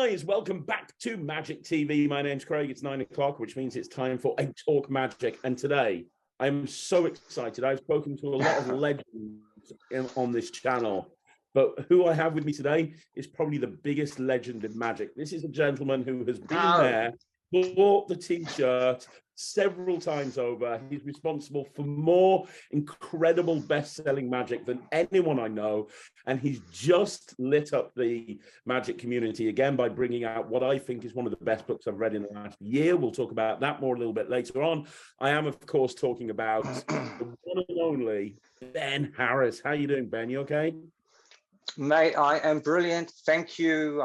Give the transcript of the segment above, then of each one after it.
guys, welcome back to Magic TV. My name's Craig. It's 9 o'clock, which means it's time for a Talk Magic. And today, I'm so excited. I've spoken to a lot of legends on this channel, but who I have with me today is probably the biggest legend in Magic. This is a gentleman who has been there, bought the t-shirt several times over. He's responsible for more incredible best-selling Magic than anyone I know, and he's just lit up the Magic community again by bringing out what I think is one of the best books I've read in the last year. We'll talk about that more a little bit later on. I am, of course, talking about the one and only Ben Harris. How you doing, Ben? You okay? Mate, I am brilliant. Thank you.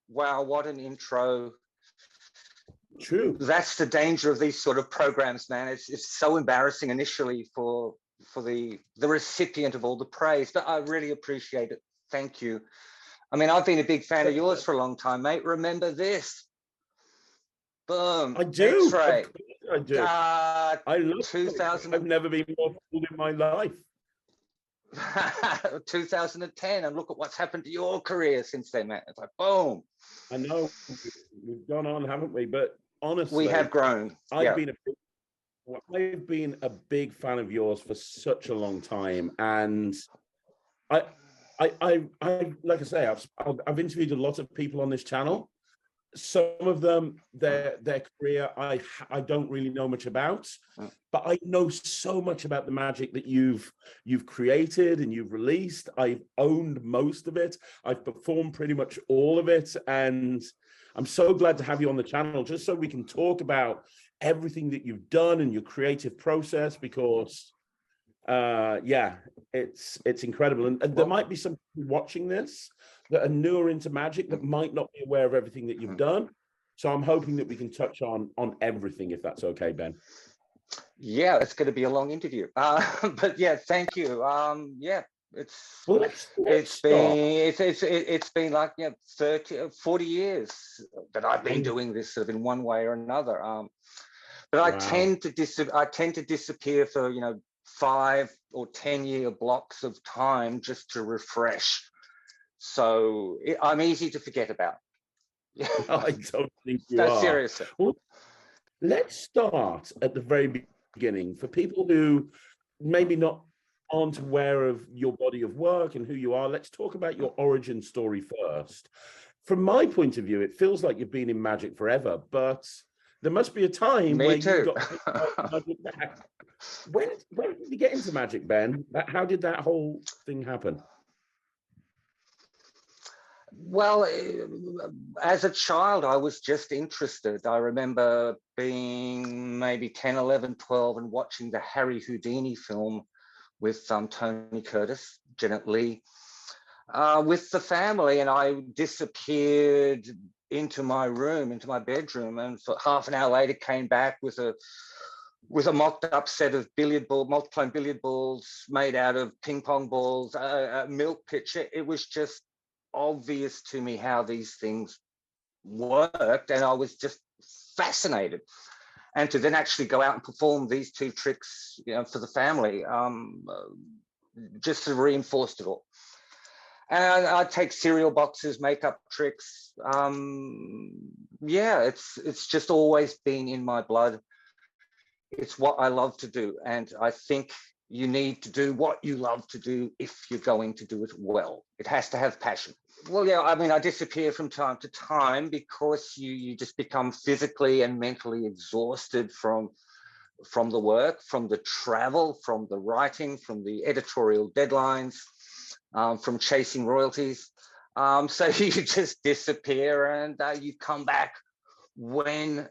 Wow, what an intro. True. That's the danger of these sort of programs, man. It's so embarrassing initially for the recipient of all the praise, but I really appreciate it. Thank you. I mean, I've been a big fan of yours for a long time, mate. Remember this? Boom. I do. X-ray. I do. I love 2000. I've never been more fooled in my life. 2010, and look at what's happened to your career since then, man. It's like boom. I know we've gone on, haven't we? But honestly, we have grown. I've been a big fan of yours for such a long time, and I like I say, I've interviewed a lot of people on this channel. Some of them, their career, I don't really know much about, but I know so much about the Magic that you've created and you've released. I've owned most of it. I've performed pretty much all of it, and I'm so glad to have you on the channel just so we can talk about everything that you've done and your creative process, because yeah, it's incredible. And there might be some people watching this that are newer into Magic that might not be aware of everything that you've done. So I'm hoping that we can touch on everything, if that's okay, Ben. Yeah, it's going to be a long interview. But yeah, thank you. Yeah, it's been like 40 years that I've been doing this sort of in one way or another. But I tend to disappear for 5 or 10 year blocks of time just to refresh. So I'm easy to forget about. I don't think you are. Seriously. Well, let's start at the very beginning. For people who maybe aren't aware of your body of work and who you are, let's talk about your origin story first. From my point of view, it feels like you've been in Magic forever, but there must be a time where you got Magic back. When did you get into Magic, Ben? How did that whole thing happen? Well, as a child, I was just interested. I remember being maybe 10, 11, 12 and watching the Harry Houdini film with Tony Curtis, Janet Leigh, with the family, and I disappeared into my room, into my bedroom, and for half an hour later came back with a mocked up set of multiplying billiard balls made out of ping pong balls, a milk pitcher. It was just obvious to me how these things worked, and I was just fascinated. And to then actually go out and perform these two tricks, for the family, just reinforced it all. And I'd take cereal boxes, makeup tricks. Yeah, it's just always been in my blood. It's what I love to do, and I think you need to do what you love to do if you're going to do it well. It has to have passion. Well, yeah, I mean, I disappear from time to time because you just become physically and mentally exhausted from the work, from the travel, from the writing, from the editorial deadlines, from chasing royalties. So you just disappear, and you come back when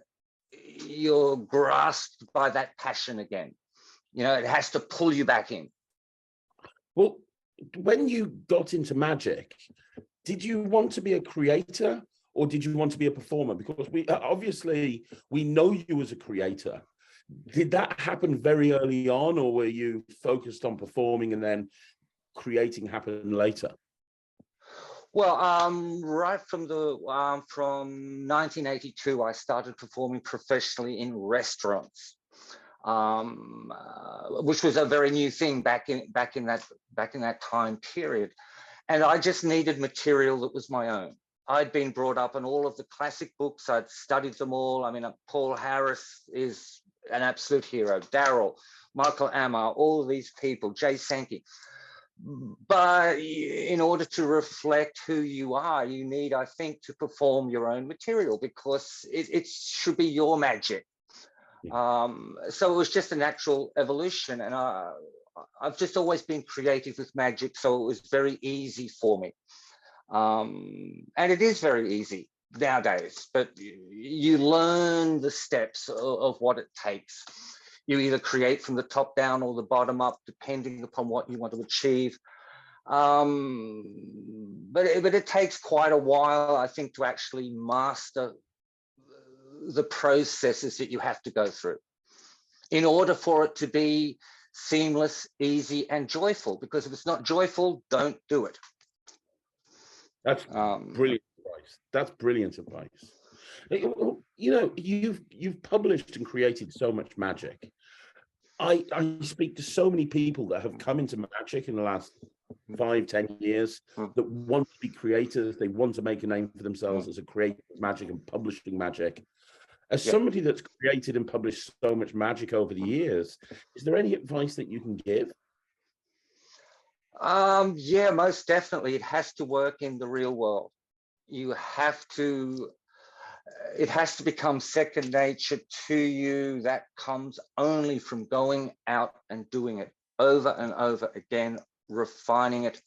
you're grasped by that passion again. It has to pull you back in. Well, when you got into Magic, did you want to be a creator or did you want to be a performer? Because we know you as a creator. Did that happen very early on, or were you focused on performing and then creating happened later? Well, right from 1982, I started performing professionally in restaurants, which was a very new thing back in that time period. And I just needed material that was my own. I'd been brought up on all of the classic books. I'd studied them all. I mean, Paul Harris is an absolute hero. Darryl, Michael Amar, all of these people, Jay Sankey. But in order to reflect who you are, you need, I think, to perform your own material, because it should be your magic. So it was just a natural evolution. And I've just always been creative with magic, so it was very easy for me. And it is very easy nowadays, but you learn the steps of what it takes. You either create from the top down or the bottom up, depending upon what you want to achieve. But it takes quite a while, I think, to actually master the processes that you have to go through in order for it to be seamless, easy, and joyful. Because if it's not joyful, don't do it. That's brilliant advice. That's brilliant advice. You know, you've published and created so much magic. I speak to so many people that have come into magic in the last 5-10 years that want to be creators. They want to make a name for themselves as a creator of magic and publishing magic. As somebody that's created and published so much magic over the years, is there any advice that you can give? Yeah, most definitely. It has to work in the real world. You have to, it has to become second nature to you. That comes only from going out and doing it over and over again, refining it.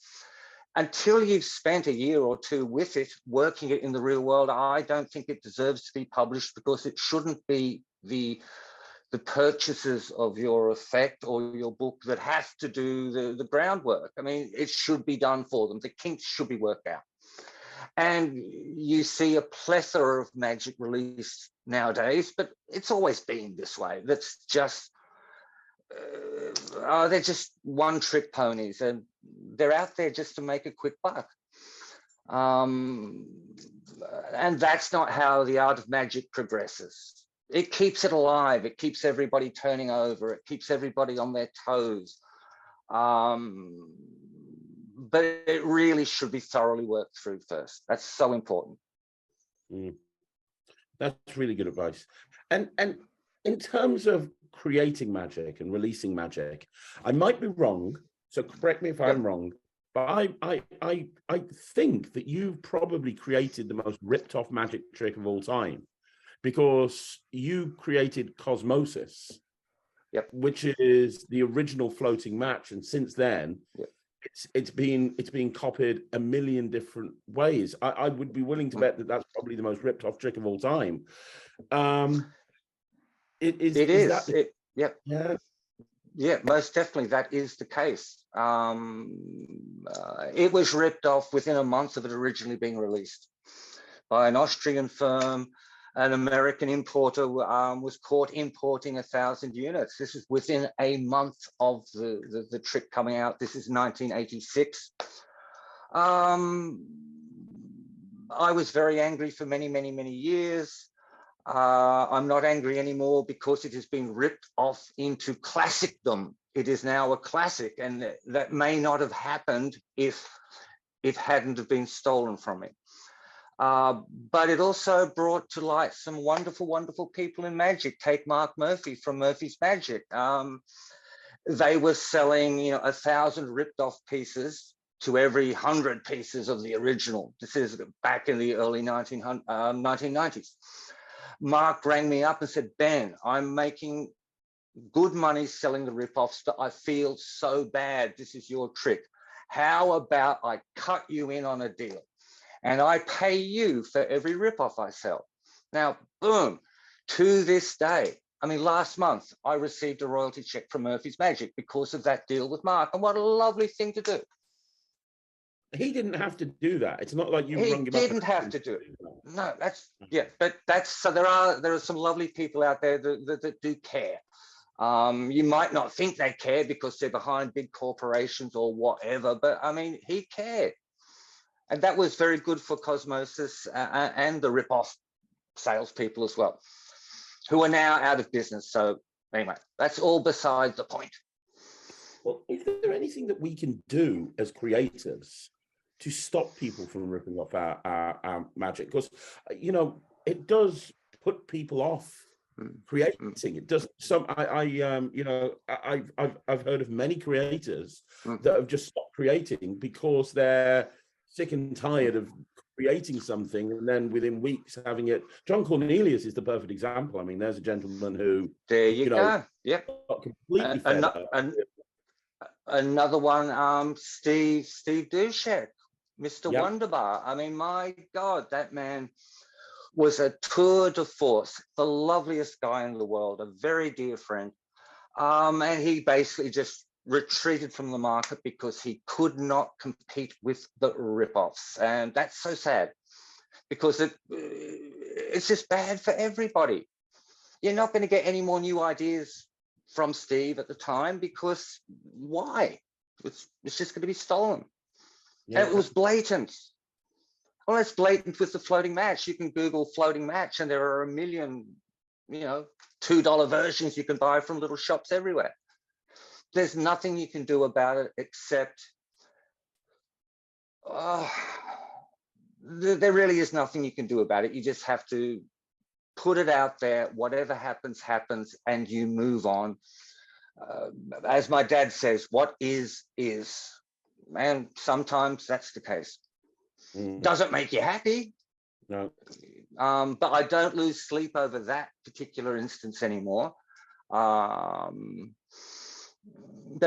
Until you've spent a year or two with it, working it in the real world, I don't think it deserves to be published, because it shouldn't be the purchases of your effect or your book that have to do the groundwork. I mean, it should be done for them. The kinks should be worked out. And you see a plethora of magic released nowadays, but it's always been this way. That's just, they're just one-trick ponies, and they're out there just to make a quick buck. And that's not how the art of magic progresses. It keeps it alive. It keeps everybody turning over. It keeps everybody on their toes. But it really should be thoroughly worked through first. That's so important. That's really good advice. And in terms of creating magic and releasing magic, I might be wrong, so correct me if I'm wrong, but I think that you've probably created the most ripped off magic trick of all time, because you created Cosmosis, which is the original floating match, and since then it's been copied a million different ways. I would be willing to bet that that's probably the most ripped off trick of all time. It is. Yeah, most definitely that is the case. It was ripped off within a month of it originally being released by an Austrian firm. An American importer was caught importing 1,000 units. This is within a month of the trick coming out. This is 1986. I was very angry for many, many, many years. I'm not angry anymore, because it has been ripped off into classicdom. It is now a classic, and that may not have happened if it hadn't have been stolen from me. But it also brought to light some wonderful, wonderful people in magic. Take Mark Murphy from Murphy's Magic. They were selling, 1,000 ripped off pieces to every 100 pieces of the original. This is back in the early 1990s. Mark rang me up and said, Ben, I'm making good money selling the rip-offs, but I feel so bad. This is your trick. How about I cut you in on a deal, and I pay you for every rip-off I sell? Now, boom, to this day, I mean, last month, I received a royalty check from Murphy's Magic because of that deal with Mark. And what a lovely thing to do. He didn't have to do that. It's not like you rung him up. He didn't have to do it. No, but so there are some lovely people out there that do care. You might not think they care because they're behind big corporations or whatever, but I mean, he cared. And that was very good for Cosmosis and the rip-off salespeople as well, who are now out of business. So anyway, that's all beside the point. Well, is there anything that we can do as creators stop people from ripping off our magic, because you know it does put people off creating. It does. You know, I've heard of many creators that have just stopped creating because they're sick and tired of creating something and then within weeks having it. John Cornelius is the perfect example. I mean, there's a gentleman who, there you know, go. Yep. got completely fed up. Another one, Steve Dushek, Mr. Yep. Wonderbar. I mean, my God, that man was a tour de force, the loveliest guy in the world, a very dear friend. And he basically just retreated from the market because he could not compete with the rip-offs. And that's so sad, because it's just bad for everybody. You're not going to get any more new ideas from Steve at the time, because why? It's just going to be stolen. Yeah. And it was blatant. Well, it's blatant with the floating match. You can Google floating match and there are a million, you know, $2 versions you can buy from little shops everywhere. There's nothing you can do about it except, there really is nothing you can do about it. You just have to put it out there. Whatever happens, happens, and you move on. As my dad says, what is. And sometimes that's the case. Doesn't make you happy. No. But I don't lose sleep over that particular instance anymore. But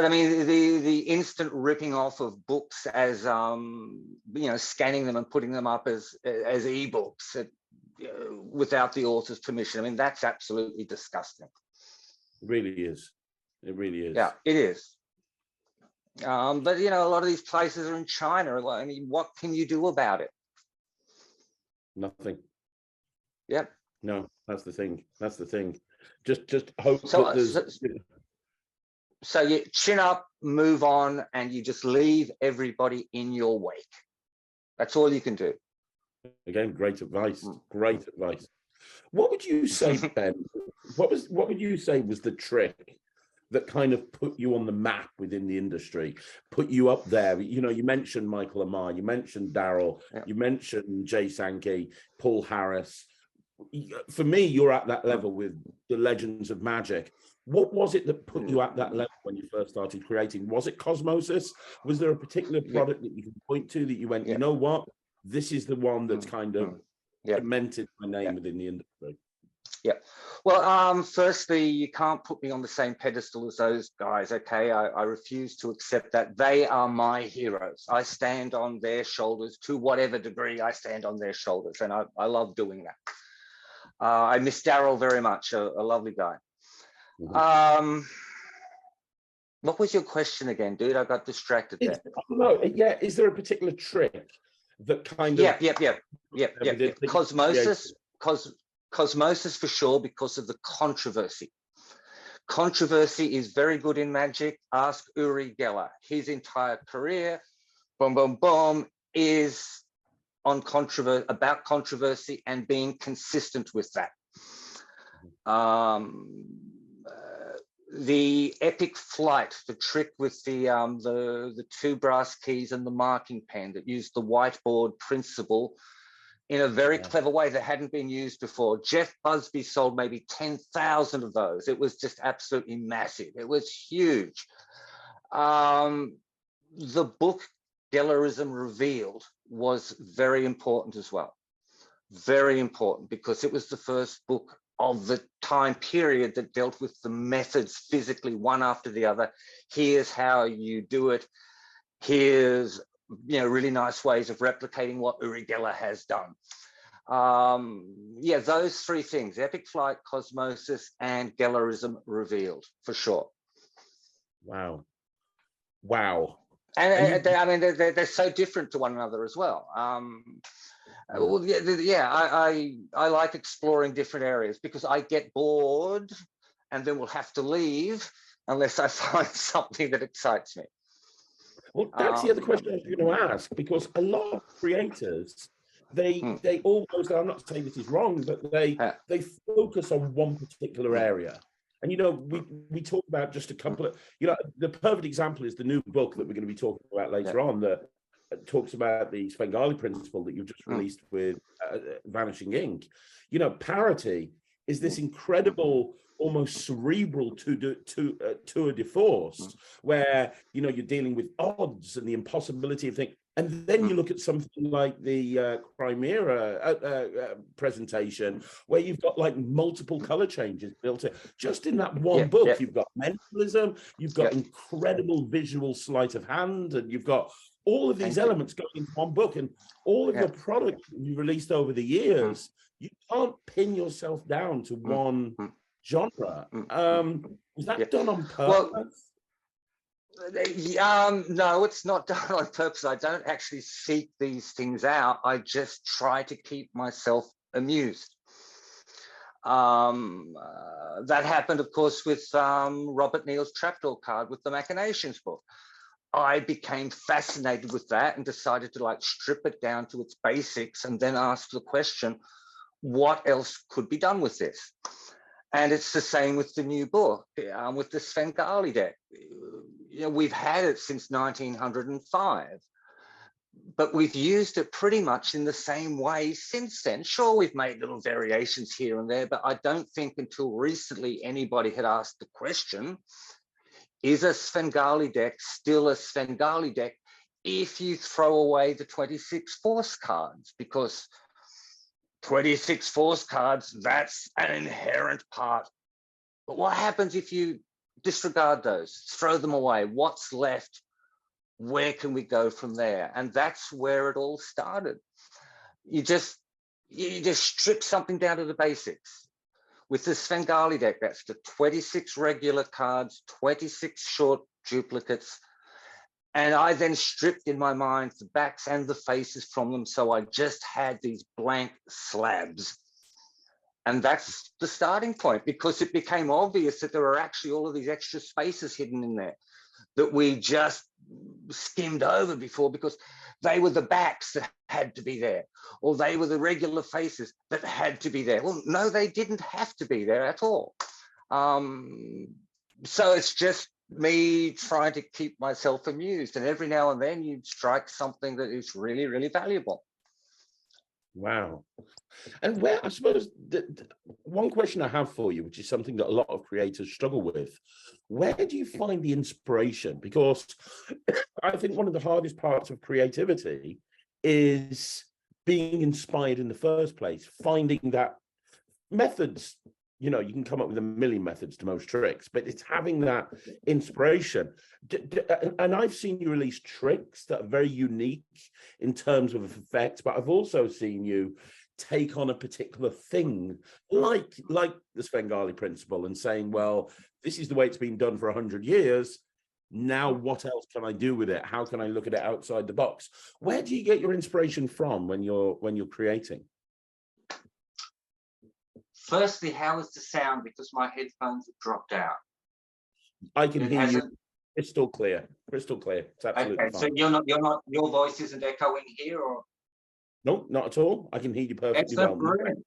I mean, the instant ripping off of books as, you know, scanning them and putting them up as ebooks without the author's permission. I mean, that's absolutely disgusting. It really is. It really is. Yeah, it is. But, you know, a lot of these places are in China. I mean, what can you do about it? Nothing. Yep. No, that's the thing. That's the thing. Just hope so, that there's... So you chin up, move on, and you just leave everybody in your wake. That's all you can do. Again, great advice. Great advice. What would you say, Ben? What would you say was the trick that kind of put you on the map within the industry, put you up there? You know, you mentioned Michael Amar, you mentioned Daryl, you mentioned Jay Sankey, Paul Harris. For me, you're at that level with the Legends of Magic. What was it that put you at that level when you first started creating? Was it Cosmosis? Was there a particular product that you can point to that you went, you know what, this is the one that's kind of cemented my name within the industry? Yeah. Well, firstly, you can't put me on the same pedestal as those guys, okay? I refuse to accept that. They are my heroes. I stand on their shoulders to whatever degree I stand on their shoulders, and I love doing that. I miss Daryl very much, a lovely guy. What was your question again, dude? I got distracted there. I don't know. Yeah, is there a particular trick that kind of... Yep. Cosmosis for sure, because of the controversy. Controversy is very good in magic. Ask Uri Geller. His entire career, is on about controversy and being consistent with that. The epic flight, the trick with the 2 brass keys and the marking pen that used the whiteboard principle in a very clever way that hadn't been used before. Jeff Busby sold maybe 10,000 of those. It was just absolutely massive. It was huge. The book Gellerism Revealed was very important as well. Very important, because it was the first book of the time period that dealt with the methods physically, one after the other. Here's how you do it. Here's, you know, really nice ways of replicating what Uri Geller has done. Yeah, those 3 things: Epic Flight, Cosmosis, and Gellerism Revealed, for sure. Wow. And I mean, they're so different to one another as well. Well, I like exploring different areas, because I get bored and then we'll have to leave unless I find something that excites me. Well, that's the other question I was going to ask, because a lot of creators, they almost, I'm not saying this is wrong, but they focus on one particular area. And, you know, we talk about just a couple of, you know, the perfect example is the new book that we're going to be talking about later on, that talks about the Svengali principle that you've just released with Vanishing Ink. You know, parity is this incredible, almost cerebral tour de force, where, you know, you're dealing with odds and the impossibility of things. And then you look at something like the Chimera presentation, where you've got like multiple color changes built in. Just in that one book, you've got mentalism, you've got incredible visual sleight of hand, and you've got all of these elements going into one book. And all of your products you released over the years, you can't pin yourself down to one genre. Was that done on purpose? No, it's not done on purpose. I don't actually seek these things out. I just try to keep myself amused. That happened, of course, with Robert Neal's Trapdoor card with the Machinations book. I became fascinated with that and decided to like strip it down to its basics and then ask the question, what else could be done with this? And it's the same with the new book, with the Svengali deck. You know, we've had it since 1905, but we've used it pretty much in the same way since then. Sure, we've made little variations here and there, but I don't think until recently anybody had asked the question, is a Svengali deck still a Svengali deck if you throw away the 26 force cards? Because 26 force cards, that's an inherent part. But what happens if you disregard those, throw them away? What's left? Where can we go from there? And that's where it all started. You just strip something down to the basics. With the Svengali deck, that's the 26 regular cards, 26 short duplicates. And I then stripped in my mind the backs and the faces from them. So I just had these blank slabs. And that's the starting point, because it became obvious that there were actually all of these extra spaces hidden in there that we just skimmed over before, because they were the backs that had to be there, or they were the regular faces that had to be there. Well, no, they didn't have to be there at all. So it's just me trying to keep myself amused, and every now and then you'd strike something that is really, really valuable. Wow. And where, I suppose, one question I have for you, which is something that a lot of creators struggle with, where do you find the inspiration? Because I think one of the hardest parts of creativity is being inspired in the first place, finding that methods, you know, you can come up with a million methods to most tricks, but it's having that inspiration. And I've seen you release tricks that are very unique in terms of effects, but I've also seen you take on a particular thing like the Svengali principle and saying, well, this is the way it's been done for 100 years. Now, what else can I do with it? How can I look at it outside the box? Where do you get your inspiration from when you're creating? Firstly, how is the sound? Because my headphones have dropped out. I can hear you crystal clear. Crystal clear. It's absolutely fine. So your voice isn't echoing here, or? No, not at all. I can hear you perfectly well. Brilliant.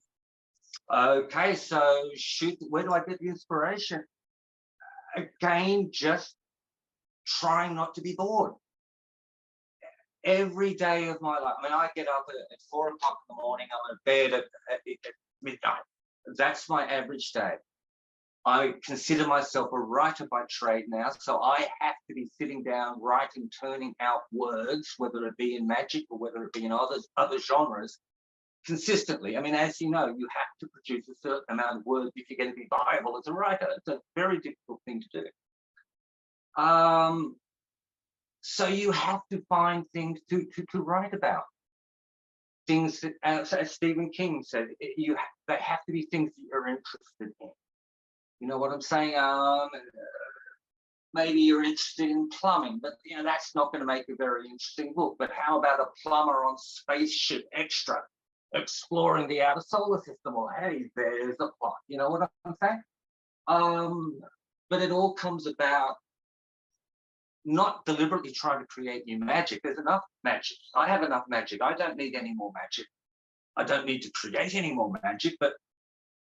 Okay, so where do I get the inspiration? Again, just trying not to be bored. Every day of my life. I mean, I get up at 4 o'clock in the morning. I'm in bed at midnight. That's my average day. I consider myself a writer by trade now, so I have to be sitting down, writing, turning out words, whether it be in magic or whether it be in other genres, consistently. I mean, as you know, you have to produce a certain amount of words if you're going to be viable as a writer. It's a very difficult thing to do. So you have to find things to write about. Things that, as Stephen King said, they have to be things that you're interested in. You know what I'm saying? Maybe you're interested in plumbing, but you know that's not going to make a very interesting book. But how about a plumber on Spaceship Extra exploring the outer solar system? Well, hey, there's a plot. You know what I'm saying? But it all comes about not deliberately trying to create new magic. There's enough magic. I have enough magic. I don't need any more magic. I don't need to create any more magic, but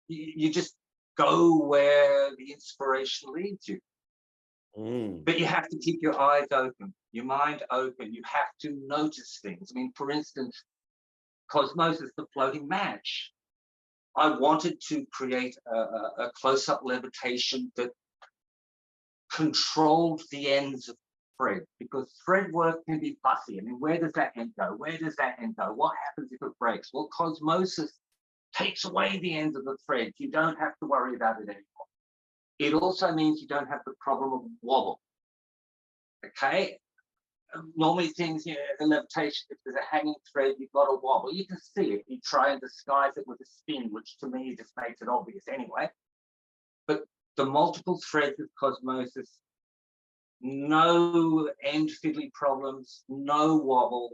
you just go where the inspiration leads you. Mm. But you have to keep your eyes open, your mind open. You have to notice things. I mean, for instance, Cosmosis, the floating match. I wanted to create a close-up levitation that controlled the ends of thread, because thread work can be fussy. I mean, where does that end go? Where does that end go? What happens if it breaks? Well, Cosmosis takes away the ends of the thread. You don't have to worry about it anymore. It also means you don't have the problem of wobble. Okay? Normally things, you know, the levitation, if there's a hanging thread, you've got a wobble. You can see it. You try and disguise it with a spin, which to me just makes it obvious anyway. But the multiple threads of Cosmosis, no end fiddly problems, no wobble.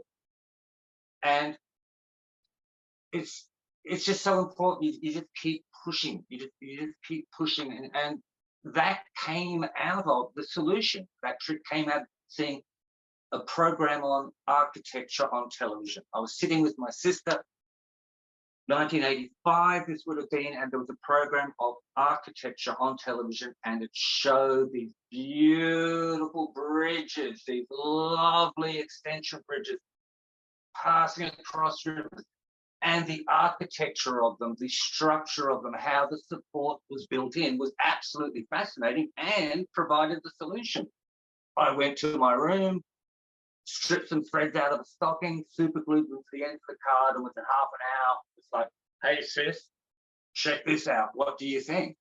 And it's just so important. You just keep pushing. You just keep pushing. And that came out of the solution. That trick came out of seeing a program on architecture on television. I was sitting with my sister, 1985 this would have been, and there was a program of architecture on television, and it showed these beautiful bridges, these lovely extension bridges passing across rivers, and the architecture of them, the structure of them, how the support was built in was absolutely fascinating and provided the solution. I went to my room, stripped some threads out of the stocking, super glued them to the end of the card, and within half an hour, it's like, hey sis, check this out. What do you think?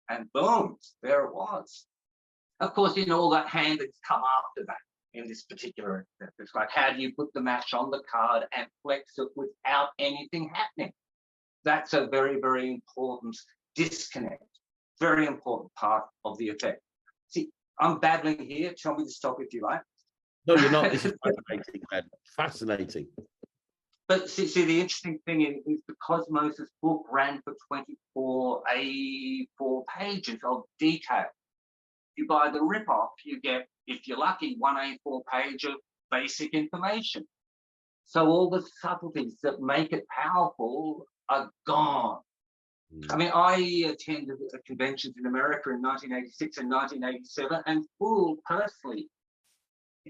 And boom, there it was. Of course, you know, all that handling's come after that in this particular instance. It's like, how do you put the match on the card and flex it without anything happening? That's a very, very important disconnect, very important part of the effect. See, I'm babbling here. Tell me to stop if you like. No, you're not. This is fascinating, man. Fascinating. But see, the interesting thing is the Cosmosis book ran for 24 A4 pages of detail. You buy the rip-off, you get, if you're lucky, one A4 page of basic information. So all the subtleties that make it powerful are gone. I mean, I attended conventions in America in 1986 and 1987 and fooled personally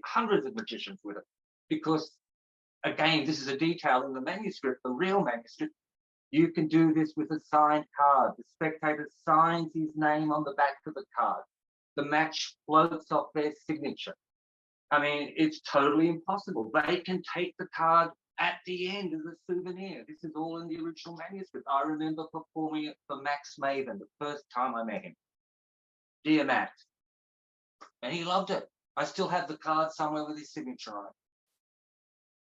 hundreds of magicians with it, because again, this is a detail in the manuscript, the real manuscript. You can do this with a signed card. The spectator signs his name on the back of the card. The match floats off their signature. I mean, it's totally impossible. They can take the card at the end as a souvenir. This is all in the original manuscript. I remember performing it for Max Maven the first time I met him. Dear Max. And he loved it. I still have the card somewhere with his signature on it.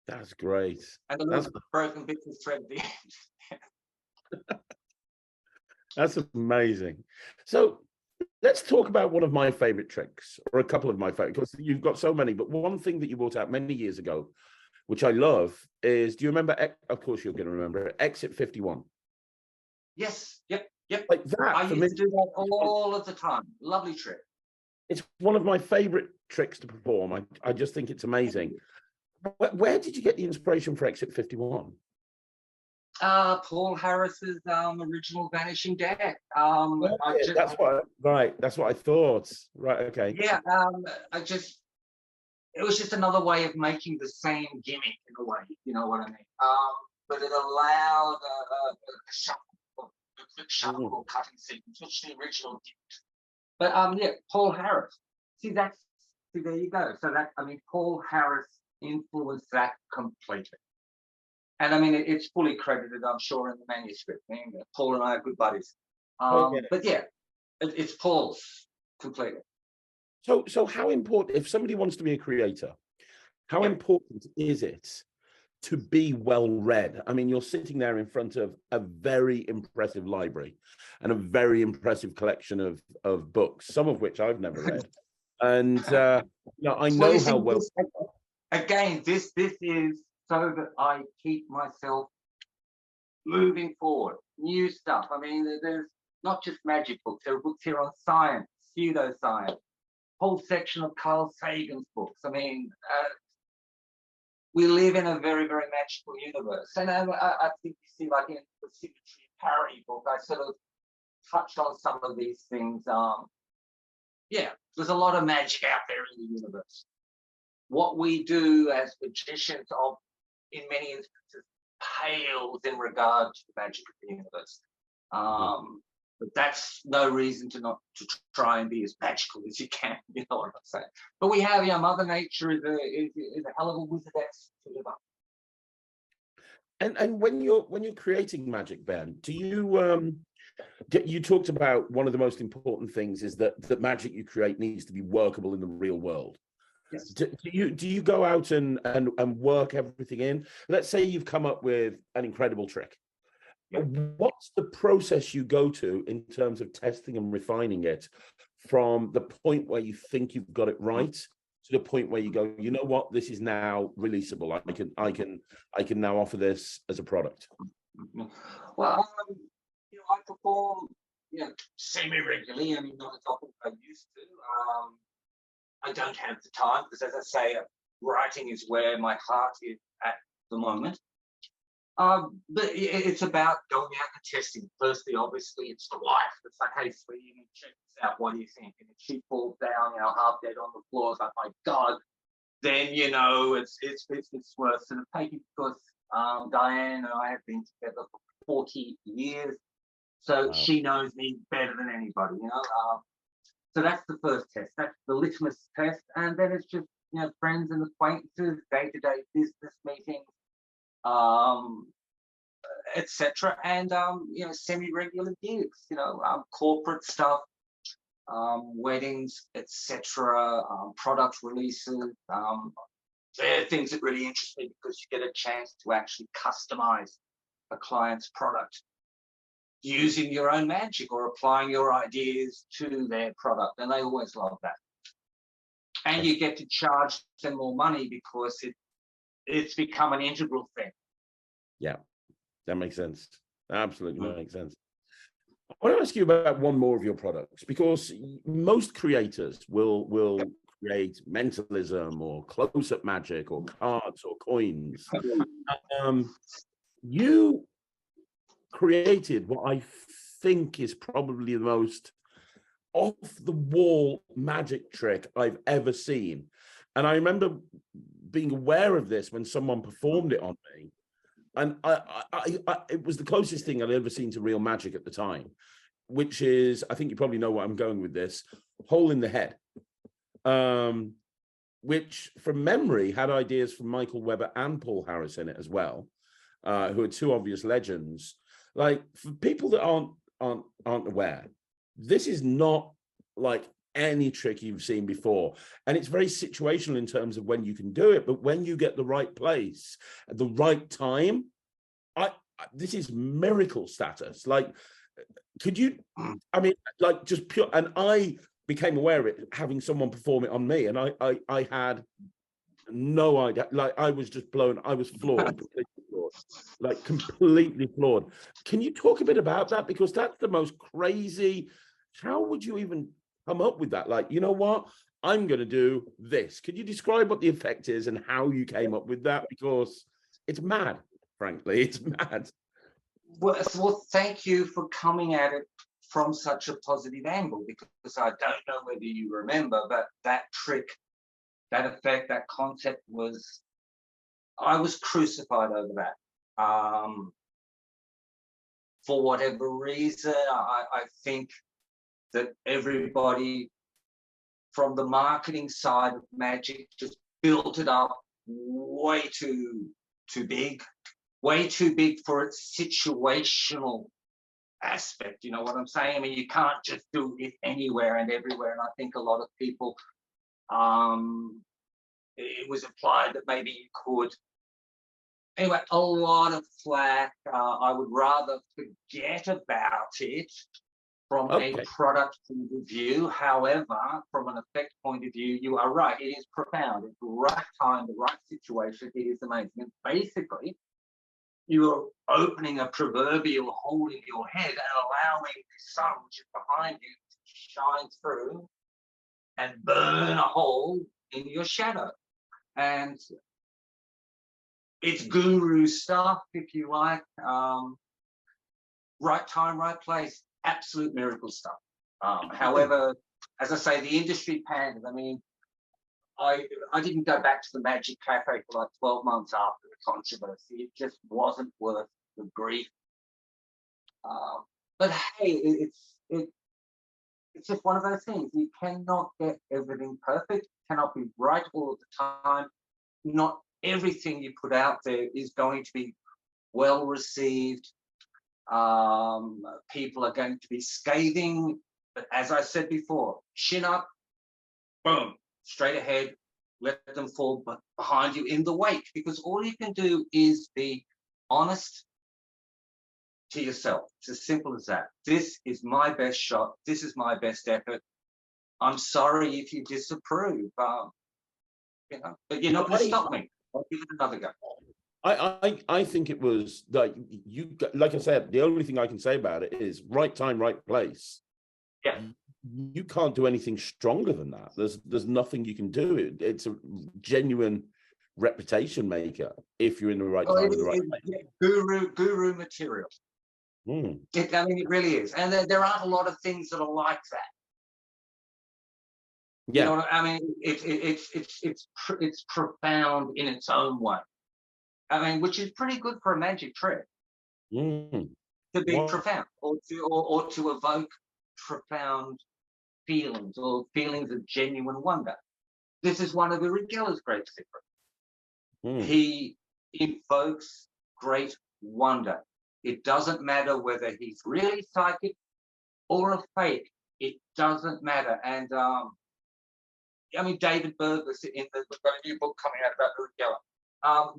That's great. And the little broken bits of thread at the end. That's amazing. So let's talk about one of my favorite tricks, or a couple of my favorite, because you've got so many, but one thing that you brought out many years ago, which I love, is, do you remember, of course you're going to remember it, Exit 51? Yes, yep. Like that, I used to do that all of the time. Lovely trick. It's one of my favorite tricks to perform. I just think it's amazing. Where did you get the inspiration for Exit 51? Paul Harris's original Vanishing Deck. That's what I thought. Right, okay. Yeah, it was just another way of making the same gimmick in a way, you know what I mean? But it allowed a quick shuffle or cutting sequence, which the original didn't. But yeah, Paul Harris. See, there you go. So that, I mean, Paul Harris influenced that completely. And I mean, it's fully credited, I'm sure, in the manuscript. I mean, Paul and I are good buddies. But yeah, it's Paul's completely. So how important, if somebody wants to be a creator, how important is it to be well read? I mean, you're sitting there in front of a very impressive library and a very impressive collection of books, some of which I've never read. And I know how well. Again, this is so that I keep myself moving forward, new stuff. I mean, there's not just magic books. There are books here on science, pseudoscience, whole section of Carl Sagan's books. I mean, we live in a very, very magical universe. And I think you see, like in the Symmetry Parity book, I sort of touched on some of these things. yeah, there's a lot of magic out there in the universe. What we do as magicians, of in many instances, pales in regard to the magic of the universe. But that's no reason to not to try and be as magical as you can. You know what I'm saying? But we have, Mother Nature is a hell of a wizardess to live up. And when you're creating magic, Ben, do you talked about one of the most important things is that magic you create needs to be workable in the real world. Yes. Do you go out and work everything in? Let's say you've come up with an incredible trick. Yeah. What's the process you go to in terms of testing and refining it from the point where you think you've got it right to the point where you go, you know what, this is now releasable. I can now offer this as a product. Well, I perform, semi-regularly. I mean, not as often as I used to. I don't have the time because, as I say, writing is where my heart is at the moment. But it's about going out and testing. Firstly, obviously, it's the wife. It's like, hey, sweetie, check this out. What do you think? And if she falls down, half dead on the floor, it's like, my God. Then it's worth sort of taking, because Diane and I have been together for 40 years, so wow. She knows me better than anybody. So that's the first test. That's the litmus test, and then it's just friends and acquaintances, day-to-day business meetings, etc. And semi-regular gigs, corporate stuff, weddings, etc. Product releases. They're things that really interest me because you get a chance to actually customize a client's product using your own magic or applying your ideas to their product, and they always love that. And you get to charge them more money because it's become an integral thing. Yeah, that makes sense. Absolutely makes sense. I want to ask you about one more of your products, because most creators will create mentalism or close-up magic or cards or coins. You created what I think is probably the most off-the-wall magic trick I've ever seen. And I remember being aware of this when someone performed it on me. And it was the closest thing I'd ever seen to real magic at the time, which is, I think you probably know where I'm going with this, hole in the head, which from memory had ideas from Michael Webber and Paul Harris in it as well, who are two obvious legends. Like, for people that aren't aware, this is not like any trick you've seen before, and it's very situational in terms of when you can do it, but when you get the right place at the right time, this is miracle status. Like, could you, I mean, like, just pure, and I became aware of it having someone perform it on me, and I had no idea. Like, I was just blown, I was floored, completely floored. Can you talk a bit about that? Because that's the most crazy, how would you even come up with that? Like, you know what, I'm going to do this. Could you describe what the effect is and how you came up with that? Because it's mad, frankly, it's mad. Well, thank you for coming at it from such a positive angle, because I don't know whether you remember, but that trick, that effect, that concept was, I was crucified over that. For whatever reason, I think that everybody from the marketing side of magic just built it up way too big, way too big for its situational aspect. You know what I'm saying? I mean, you can't just do it anywhere and everywhere. And I think a lot of people, it was implied that maybe you could. Anyway, a lot of flack. I would rather forget about it from a product point of view. However, from an effect point of view, you are right. It is profound. It's the right time, the right situation. It is amazing. And basically, you are opening a proverbial hole in your head and allowing the sun, which is behind you, to shine through and burn a hole in your shadow. And it's guru stuff, if you like. Right time, right place. Absolute miracle stuff. However, as I say, the industry panned. I mean, I didn't go back to the Magic Cafe for like 12 months after the controversy. It just wasn't worth the grief. But hey, it's just one of those things. You cannot get everything perfect. Cannot be right all the time. Not everything you put out there is going to be well received. People are going to be scathing, but as I said before, chin up, boom, straight ahead, let them fall behind you in the wake, because all you can do is be honest to yourself. It's as simple as that. This is my best shot. This is my best effort. I'm sorry if you disapprove, you know, but you're not going to stop me. I'll give it another go. I think it was like like I said, the only thing I can say about it is right time, right place. Yeah. You can't do anything stronger than that. There's nothing you can do. It's a genuine reputation maker if you're in the right time and the right place. Guru material. I mean, it really is, and there aren't a lot of things that are like that. Yeah. You know what I mean? It's profound in its own way. I mean, which is pretty good for a magic trick to be profound, or to evoke profound feelings, or feelings of genuine wonder. This is one of Uri Geller's great secrets. He invokes great wonder. It doesn't matter whether he's really psychic or a fake. It doesn't matter. And I mean, David Burgess, we've got a new book coming out about Uri Geller.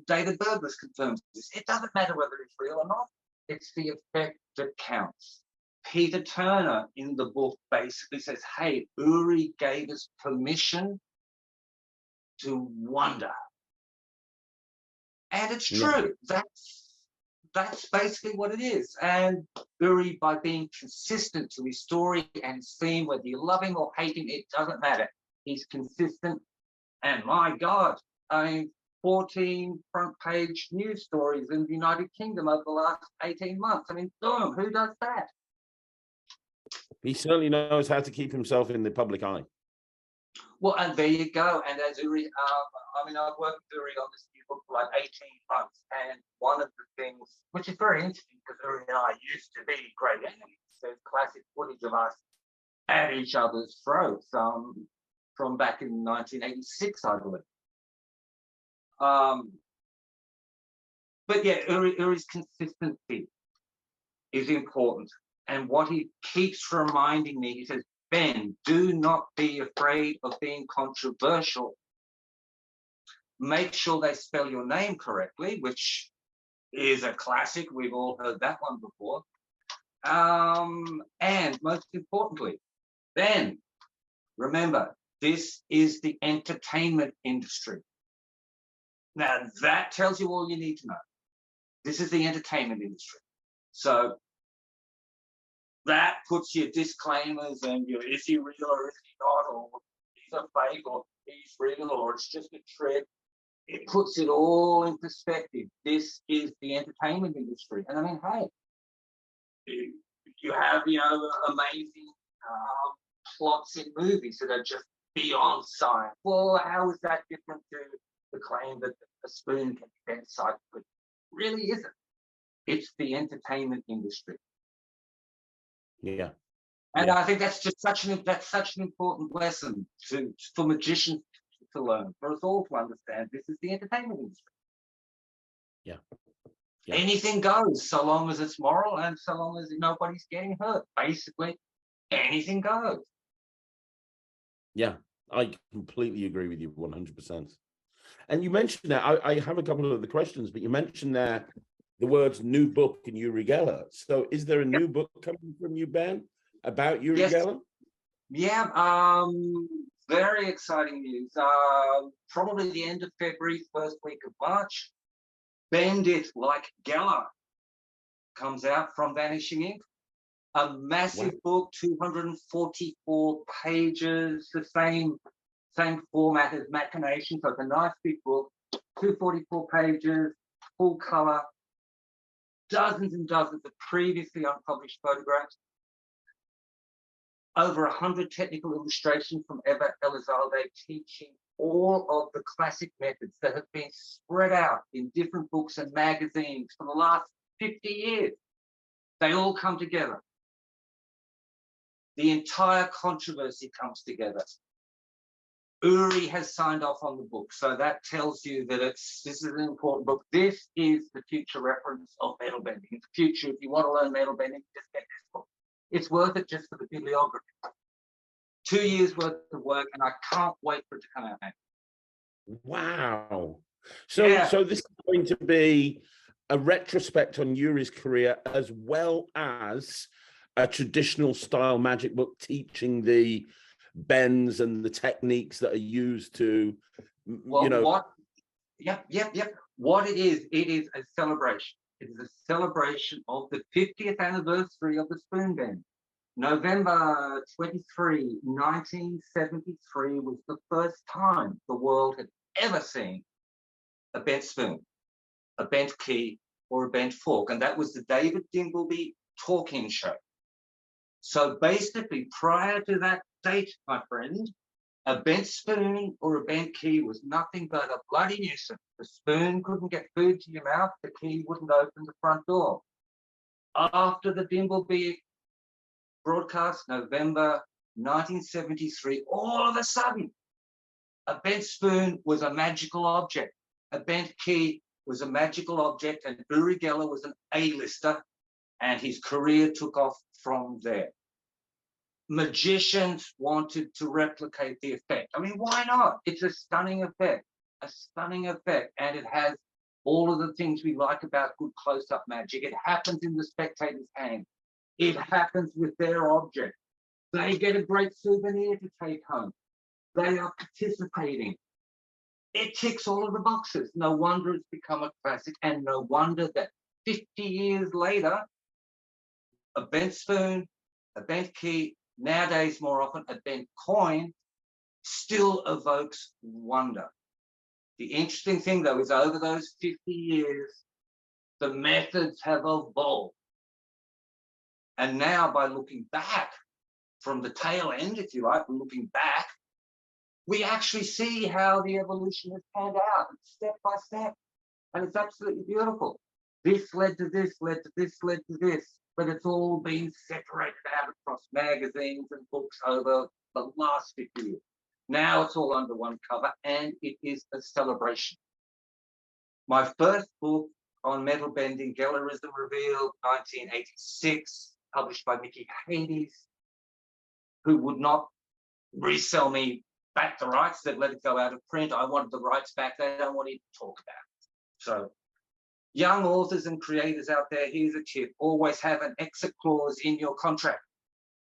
David Burgess confirms this. It doesn't matter whether it's real or not. It's the effect that counts. Peter Turner in the book basically says, hey, Uri gave us permission to wonder. And it's true. That's basically what it is. And Uri, by being consistent to his story and his theme, whether you love him or hate him, it doesn't matter. He's consistent. And my God, I mean, 14 front page news stories in the United Kingdom over the last 18 months. I mean, boom, who does that? He certainly knows how to keep himself in the public eye. Well, and there you go. And as Uri, I mean, I've worked with Uri on this new book for like 18 months. And one of the things, which is very interesting, because Uri and I used to be great enemies. There's classic footage of us at each other's throats from back in 1986, I believe. But yeah, Uri's consistency is important. And what he keeps reminding me, he says, Ben, do not be afraid of being controversial. Make sure they spell your name correctly, which is a classic. We've all heard that one before. And most importantly, Ben, remember, this is the entertainment industry. Now, that tells you all you need to know. This is the entertainment industry. So that puts your disclaimers and your, is he real or is he not, or he's a fake or he's real or it's just a trick. It puts it all in perspective. This is the entertainment industry. And I mean, hey, you have, you know, amazing plots in movies that are just beyond science. Well, how is that different to the claim that a spoon can be bent scientifically? Really isn't. It's the entertainment industry. Yeah. And I think that's just such an important lesson for magicians to learn, for us all to understand. This is the entertainment industry. Yeah. Anything goes, so long as it's moral and so long as nobody's getting hurt. Basically, anything goes. Yeah, I completely agree with you 100%. And you mentioned that, I have a couple of the questions, but you mentioned there the words new book and Uri Geller. So is there a new book coming from you, Ben, about Uri Geller? Yeah, very exciting news. Probably the end of February, first week of March. Bend It Like Geller comes out from Vanishing Ink. A massive book, 244 pages, the same format as Machination, so it's a nice big book, 244 pages, full color, dozens and dozens of previously unpublished photographs. over 100 technical illustrations from Eva Elizalde teaching all of the classic methods that have been spread out in different books and magazines for the last 50 years. They all come together. The entire controversy comes together. Uri has signed off on the book, so that tells you that this is an important book. This is the future reference of metal bending. In the future, if you want to learn metal bending, just get this book. It's worth it just for the bibliography. 2 years worth of work, and I can't wait for it to come out now. Wow. So this is going to be a retrospect on Uri's career, as well as a traditional style magic book teaching the bends and the techniques that are used to, What it is a celebration. It is a celebration of the 50th anniversary of the spoon bend. November 23, 1973 was the first time the world had ever seen a bent spoon, a bent key, or a bent fork, and that was the David Dimbleby talk-in show. So basically, prior to that date, my friend, a bent spoon or a bent key was nothing but a bloody nuisance. The spoon couldn't get food to your mouth, the key wouldn't open the front door. After the Dimbleby broadcast, November 1973, all of a sudden, a bent spoon was a magical object. A bent key was a magical object, and Uri Geller was an A-lister, and his career took off from there. Magicians wanted to replicate the effect. I mean, why not? It's a stunning effect, and it has all of the things we like about good close-up magic. It happens in the spectator's hand. It happens with their object. They get a great souvenir to take home. They are participating. It ticks all of the boxes. No wonder it's become a classic, and no wonder that 50 years later, a bent spoon, a bent key, nowadays more often a bent coin, still evokes wonder. The interesting thing, though, is over those 50 years, the methods have evolved. And now, by looking back from the tail end, if you like, looking back, we actually see how the evolution has panned out step by step. And it's absolutely beautiful. This led to this, led to this, led to this, but it's all been separated out across magazines and books over the last 50 years. Now it's all under one cover, and it is a celebration. My first book on metal bending, Gellerism Revealed, 1986, published by Mickey Hades, who would not resell me back the rights, that let it go out of print. I wanted the rights back. They don't want to even talk about it. So young authors and creators out there, here's a tip. Always have an exit clause in your contract.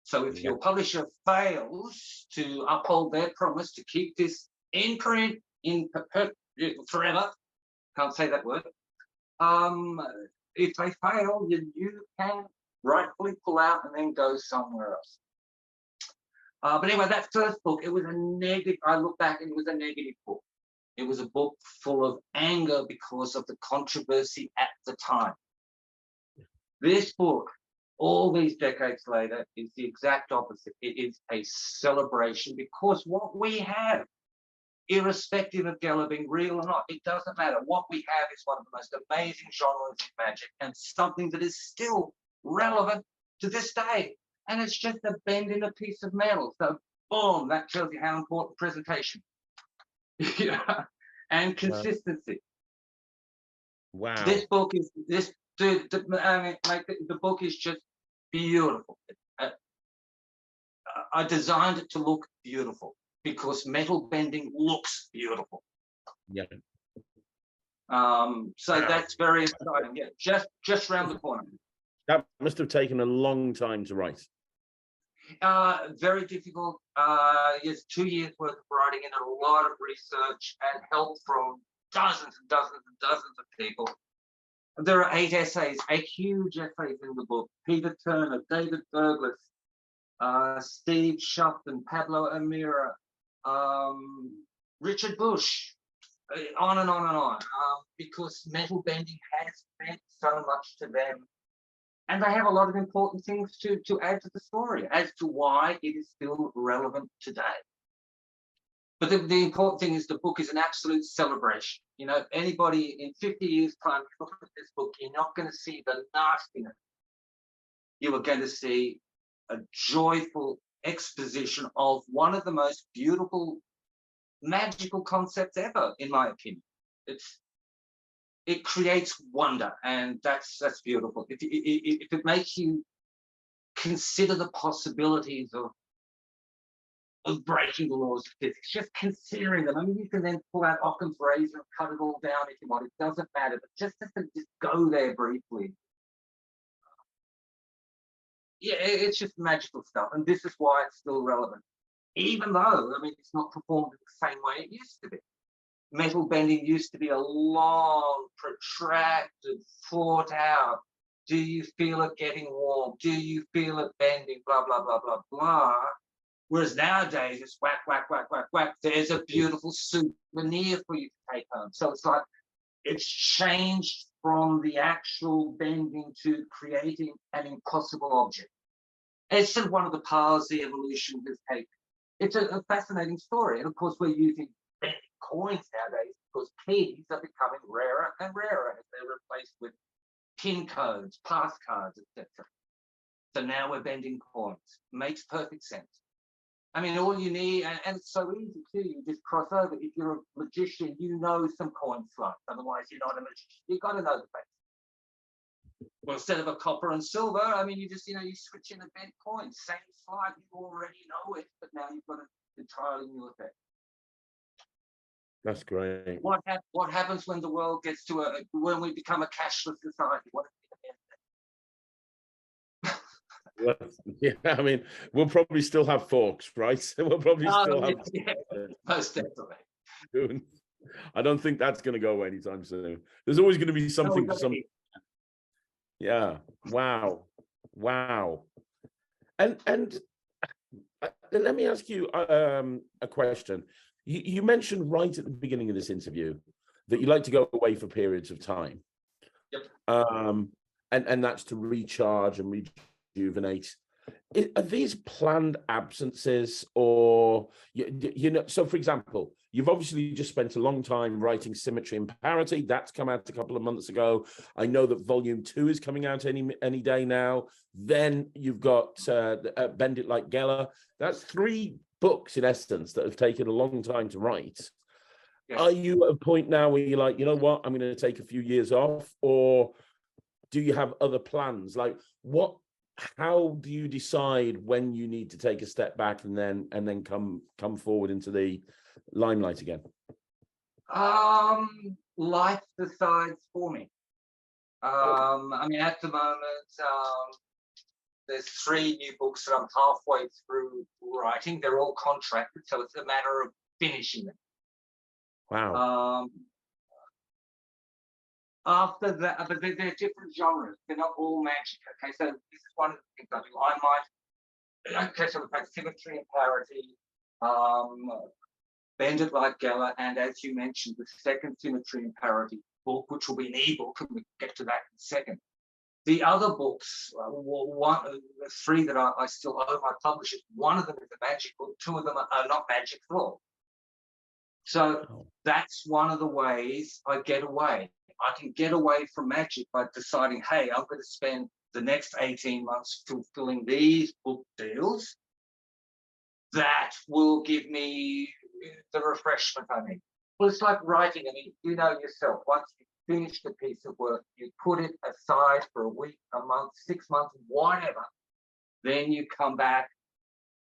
So if your publisher fails to uphold their promise to keep this in print in forever, can't say that word, if they fail, you can rightfully pull out and then go somewhere else. But anyway, that first book, it was a negative. I look back and it was a negative book. It was a book full of anger because of the controversy at the time. This book, all these decades later, is the exact opposite. It is a celebration, because what we have, irrespective of Geller being real or not, it doesn't matter. What we have is one of the most amazing genres in magic, and something that is still relevant to this day. And it's just a bend in a piece of metal. So, boom, that tells you how important presentation and consistency. Wow. This book is the book is just beautiful. I designed it to look beautiful because metal bending looks beautiful. Yeah. So that's very exciting. Yeah, just round the corner. That must have taken a long time to write. Very difficult. Yes, 2 years worth of writing and a lot of research and help from dozens and dozens and dozens of people. There are 8 essays, 8 huge essays in the book. Peter Turner, David Berglas, Steve Shuffton, Pablo Amira, Richard Bush, on and on and on, because metal bending has meant so much to them And they have a lot of important things to add to the story as to why it is still relevant today. But the important thing is the book is an absolute celebration. You know, anybody in 50 years' time, look at this book, you're not going to see the nastiness. You are going to see a joyful exposition of one of the most beautiful, magical concepts ever, in my opinion. It creates wonder, and that's beautiful. If it makes you consider the possibilities of breaking the laws of physics, just considering them. I mean, you can then pull out Occam's razor and cut it all down if you want. It doesn't matter, but just to just go there briefly. Yeah, it's just magical stuff, and this is why it's still relevant. Even though, I mean, it's not performed in the same way it used to be. Metal bending used to be a long, protracted, thought out. Do you feel it getting warm? Do you feel it bending? Blah, blah, blah, blah, blah. Whereas nowadays it's whack, whack, whack, whack, whack. There's a beautiful souvenir for you to take home. So it's like it's changed from the actual bending to creating an impossible object. It's just one of the paths the evolution has taken. It's a fascinating story. And of course, we're using bending coins nowadays because keys are becoming rarer and rarer as they're replaced with PIN codes, passcards, etc. So now we're bending coins. Makes perfect sense. I mean, all you need, and it's so easy too, you just cross over. If you're a magician, you know some coin slots. Otherwise, you're not a magician. You've got to know the basics. Well, instead of a copper and silver, I mean, you just, you switch in a bent coin. Same slide, you already know it, but now you've got a entirely new effect. That's great. What happens when the world gets to when we become a cashless society? What Well, yeah, I mean, we'll probably still have forks, right? We'll probably still have. Yeah, most definitely. I don't think that's going to go away anytime soon. There's always going to be something for some. Yeah. Wow. And let me ask you a question. You mentioned right at the beginning of this interview that you like to go away for periods of time. Yep. And that's to recharge and rejuvenate. Are these planned absences, or so for example, you've obviously just spent a long time writing Symmetry and Parity. That's come out a couple of months ago. I know that volume 2 is coming out any day now. Then you've got Bend It Like Geller. That's 3 books in essence that have taken a long time to write. Yes. Are you at a point now where you're like, you know what, I'm going to take a few years off, or do you have other plans? Like how do you decide when you need to take a step back and then come forward into the limelight again? Life decides for me. I mean, at the moment, there's 3 new books that I'm halfway through writing. They're all contracted, so it's a matter of finishing them. Wow. After that, but they're different genres. They're not all magic. Okay, so this is one of the things I do. I might, okay, so we've had Symmetry and Parity, Bend It Like Geller, and as you mentioned, the second Symmetry and Parity book, which will be an ebook, and we'll get to that in a second. The other books, the 3 that I still owe my publishers, one of them is a magic book, 2 of them are not magic at all. So that's one of the ways I get away. I can get away from magic by deciding, hey, I'm going to spend the next 18 months fulfilling these book deals. That will give me the refreshment I need. Well, it's like writing. I mean, you know yourself, once you finish the piece of work, you put it aside for a week, a month, 6 months, whatever. Then you come back,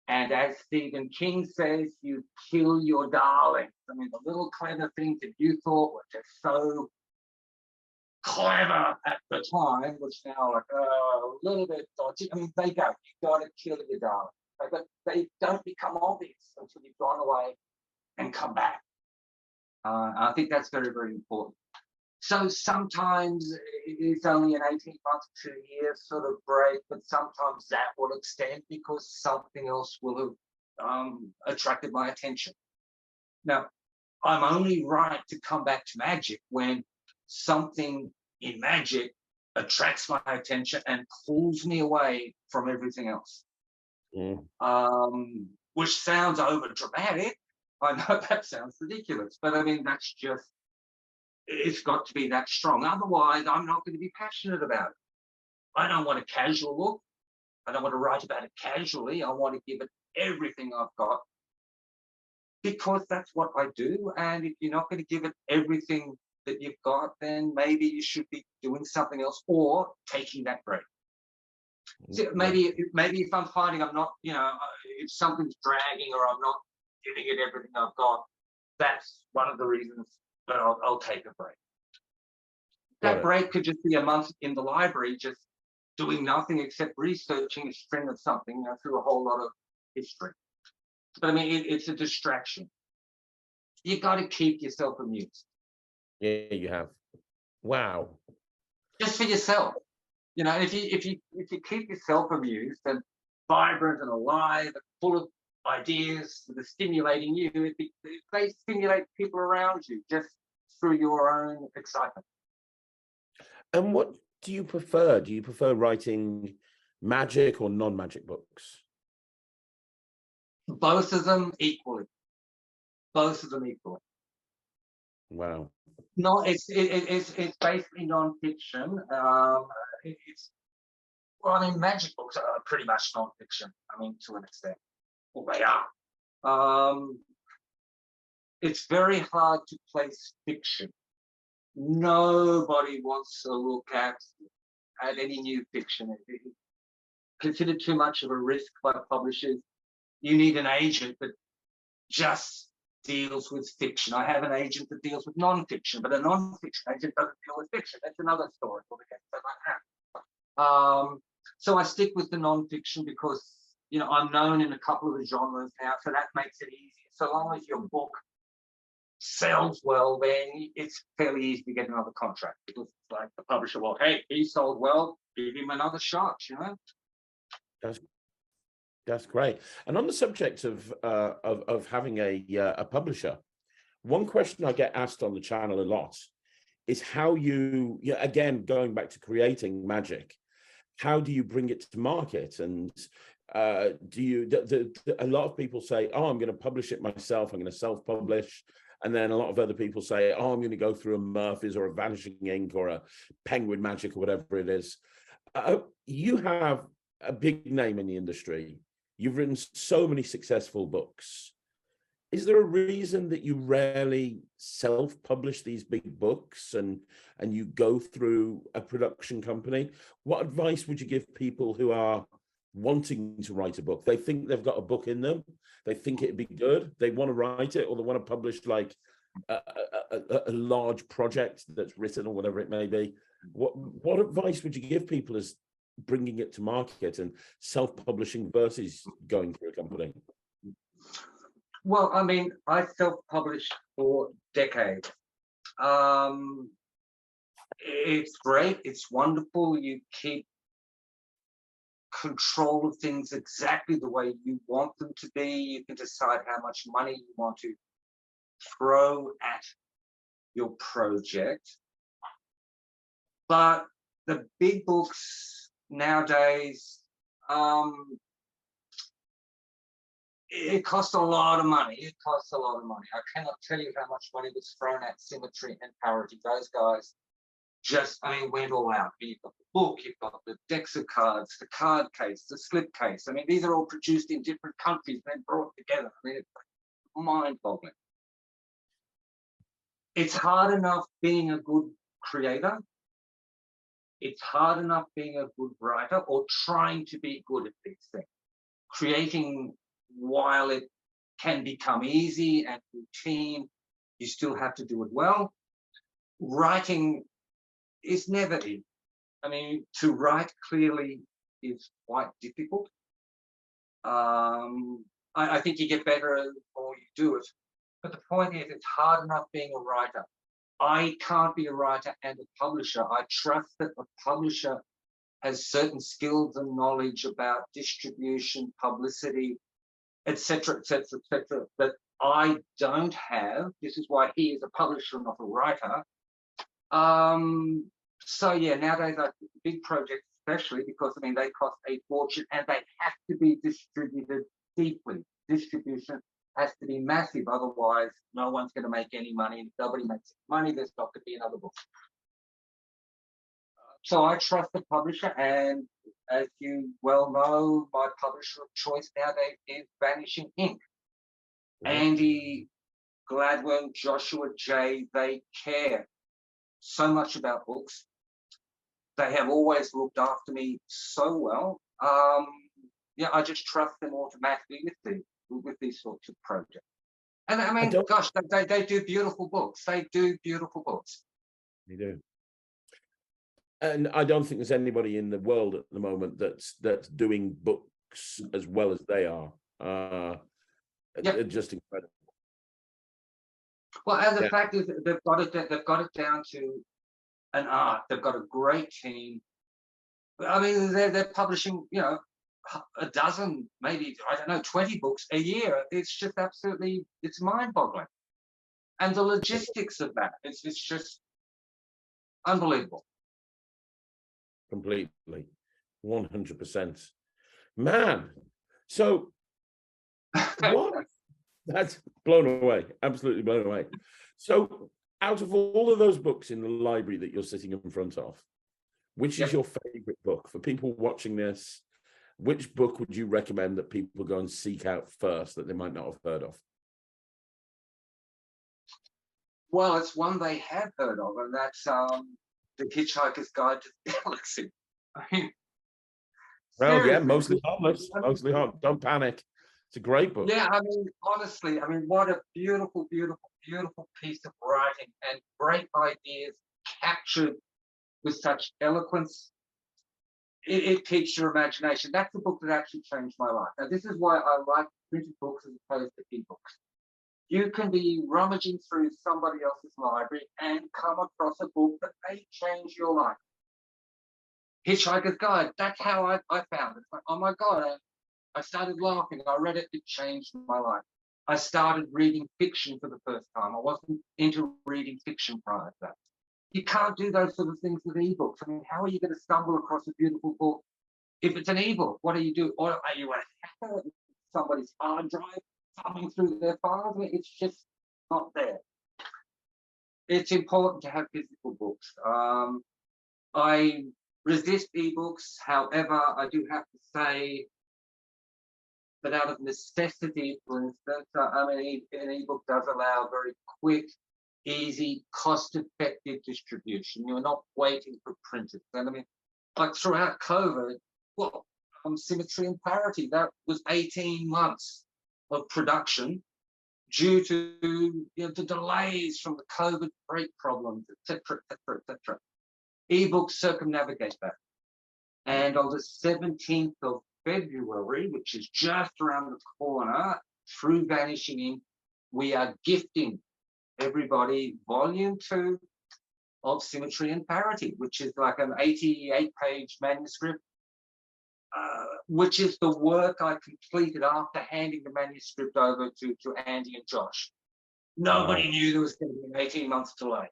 and as Stephen King says, you kill your darlings. I mean, the little clever things that you thought were just so clever at the time, which now like a little bit dodgy. I mean, they go. You've got to kill your darlings. But they don't become obvious until you've gone away and come back. I think that's very, very important. So sometimes it's only an 18 months, 2 years sort of break, but sometimes that will extend because something else will have attracted my attention. Now, I'm only right to come back to magic when something in magic attracts my attention and pulls me away from everything else. Which sounds over dramatic. I know that sounds ridiculous, but I mean, that's just, it's got to be that strong. Otherwise, I'm not going to be passionate about it. I don't want a casual look. I don't want to write about it casually. I want to give it everything I've got, because that's what I do. And if you're not going to give it everything that you've got, then maybe you should be doing something else or taking that break. So maybe if I'm finding I'm not, you know, if something's dragging or I'm not giving it everything I've got, that's one of the reasons that I'll take a break. That break could just be a month in the library, just doing nothing except researching a string of something, you know, through a whole lot of history. But I mean, it's a distraction. You got to keep yourself amused. Yeah, you have. Wow. Just for yourself. You know, if you keep yourself amused and vibrant and alive and full of ideas that are stimulating you, they stimulate people around you just through your own excitement. And what do you prefer? Do you prefer writing magic or non-magic books? Both of them equally. Both of them equally. Wow. No, it's basically non-fiction. Well, I mean, magic books are pretty much non-fiction. I mean, to an extent, well, they are. It's very hard to place fiction. Nobody wants to look at any new fiction. It's considered too much of a risk by publishers. You need an agent that just deals with fiction. I have an agent that deals with non-fiction, but a non-fiction agent doesn't deal with fiction. That's another story altogether. So I stick with the non-fiction because, you know, I'm known in a couple of the genres now, so that makes it easy. So long as your book sells well, then it's fairly easy to get another contract, because it's like the publisher, well, hey, he sold well, give him another shot, you know. That's great. And on the subject of having a publisher, one question I get asked on the channel a lot is how you, again, going back to creating magic, how do you bring it to market? And do you, a lot of people say, oh, I'm going to publish it myself, I'm going to self-publish. And then a lot of other people say, oh, I'm going to go through a Murphy's or a Vanishing Ink or a Penguin Magic or whatever it is. You have a big name in the industry. You've written so many successful books. Is there a reason that you rarely self-publish these big books and you go through a production company? What advice would you give people who are wanting to write a book? They think they've got a book in them. They think it'd be good. They want to write it, or they want to publish like a large project that's written or whatever it may be. What advice would you give people as bringing it to market and self-publishing versus going through a company? Well, I mean, I self-published for decades. It's great. It's wonderful. You keep control of things exactly the way you want them to be. You can decide how much money you want to throw at your project. But the big books nowadays, it costs a lot of money. It costs a lot of money. I cannot tell you how much money was thrown at Symmetry and Parity. Those guys just, I mean, went all out. You've got the book, you've got the decks of cards, the card case, the slip case. I mean, these are all produced in different countries and then brought together. I mean, it's mind-boggling. It's hard enough being a good creator. It's hard enough being a good writer or trying to be good at these things. Creating, while it can become easy and routine, you still have to do it well. Writing is never easy. I mean, to write clearly is quite difficult. I think you get better the more you do it. But the point is, it's hard enough being a writer. I can't be a writer and a publisher. I trust that a publisher has certain skills and knowledge about distribution, publicity, etc., etc., etc., that I don't have. This is why he is a publisher, not a writer. So yeah, nowadays like big projects, especially because I mean they cost a fortune and they have to be distributed deeply. Distribution has to be massive, otherwise no one's going to make any money. And if nobody makes money, there's not going to be another book. So I trust the publisher, and as you well know, my publisher of choice nowadays is Vanishing Ink. Andy Gladwell, Joshua J. They care so much about books. They have always looked after me so well. Yeah, I just trust them automatically with these sorts of projects. And I mean, gosh, they do beautiful books. They do beautiful books. They do. And I don't think there's anybody in the world at the moment that's doing books as well as they are. Just incredible. Well, and the fact is, they've got it down to an art. They've got a great team. I mean, they're publishing, you know, a dozen, maybe, I don't know, 20 books a year. It's just absolutely, it's mind-boggling. And the logistics of that, it's just unbelievable. Completely, 100%. Man, so what? That's blown away, absolutely blown away. So out of all of those books in the library that you're sitting in front of, which is your favorite book? For people watching this, which book would you recommend that people go and seek out first that they might not have heard of? Well, it's one they have heard of, and that's The Hitchhiker's Guide to the Galaxy. I mean, well, yeah, mostly harmless, mostly harmless. Don't panic. It's a great book. Yeah, I mean, honestly, I mean, what a beautiful, beautiful, beautiful piece of writing, and great ideas captured with such eloquence. It piques your imagination. That's the book that actually changed my life. Now, this is why I like printed books as opposed to e-books. You can be rummaging through somebody else's library and come across a book that may change your life. Hitchhiker's Guide, that's how I found it. Like, oh my God, I started laughing. I read it, it changed my life. I started reading fiction for the first time. I wasn't into reading fiction prior to that. You can't do those sort of things with ebooks. I mean, how are you going to stumble across a beautiful book if it's an ebook? What do you do? Or are you a hacker? Somebody's hard drive thumbing through their files? I mean, it's just not there. It's important to have physical books. I resist ebooks. However, I do have to say that out of necessity, for instance, I mean, an ebook does allow very quick, easy, cost-effective distribution. You're not waiting for printers. And I mean, like throughout COVID, well, Symmetry and Parity, that was 18 months of production due to, you know, the delays from the COVID break problems, etc., etc., etc. Ebooks circumnavigate that. And on the 17th of February, which is just around the corner, through Vanishing Ink, we are gifting everybody volume 2 of Symmetry and Parity, which is like an 88-page manuscript, which is the work I completed after handing the manuscript over to Andy and Josh. Nobody knew there was going to be an 18 months delay.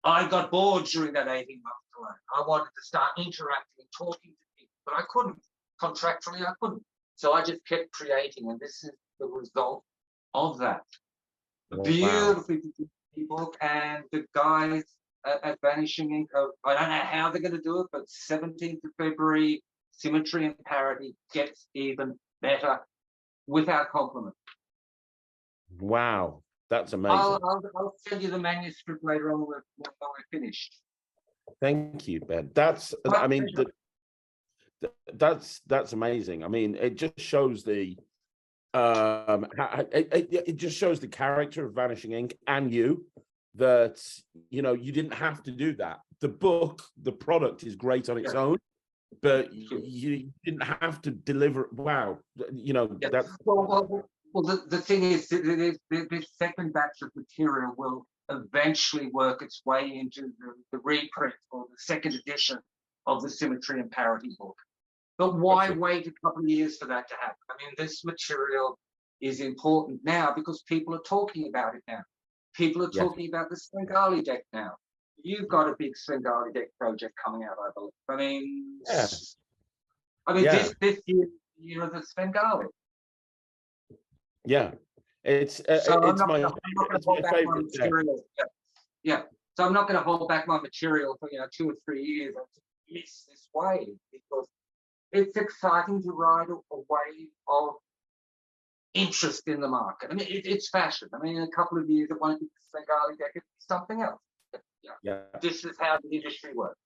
I got bored during that 18 months delay. I wanted to start interacting and talking to people, but I couldn't. Contractually, I couldn't. So I just kept creating, and this is the result of that. Beautifully book, and the guys at Vanishing Ink, I don't know how they're going to do it, but 17th of February, Symmetry and Parity gets even better without compliment. Wow, that's amazing. I'll send you the manuscript later on when we're finished. Thank you, Ben. That's, I mean, that's amazing. I mean, it just shows the it just shows the character of Vanishing Ink and you, that, you know, you didn't have to do that. The book, the product is great on its own, but you didn't have to deliver. Wow, you know, that's well, the thing is, this second batch of material will eventually work its way into the reprint or the second edition of the Symmetry and Parity book. But why wait a couple of years for that to happen? I mean, this material is important now because people are talking about it now. People are talking about the Svengali deck now. you've got a big Svengali deck project coming out, I believe. Yeah, This yeah, year of the Svengali. yeah. So It's my I'm not going to it's my hold back my favorite deck. material. Yeah. Yeah. So I'm not going to hold back my material for 2 or 3 years and miss this wave, because it's exciting to ride a wave of interest in the market. I mean, it's fashion. I mean, in a couple of years, it won't be the Svengali deck; it'll be something else. Yeah. Yeah, This is how the industry works.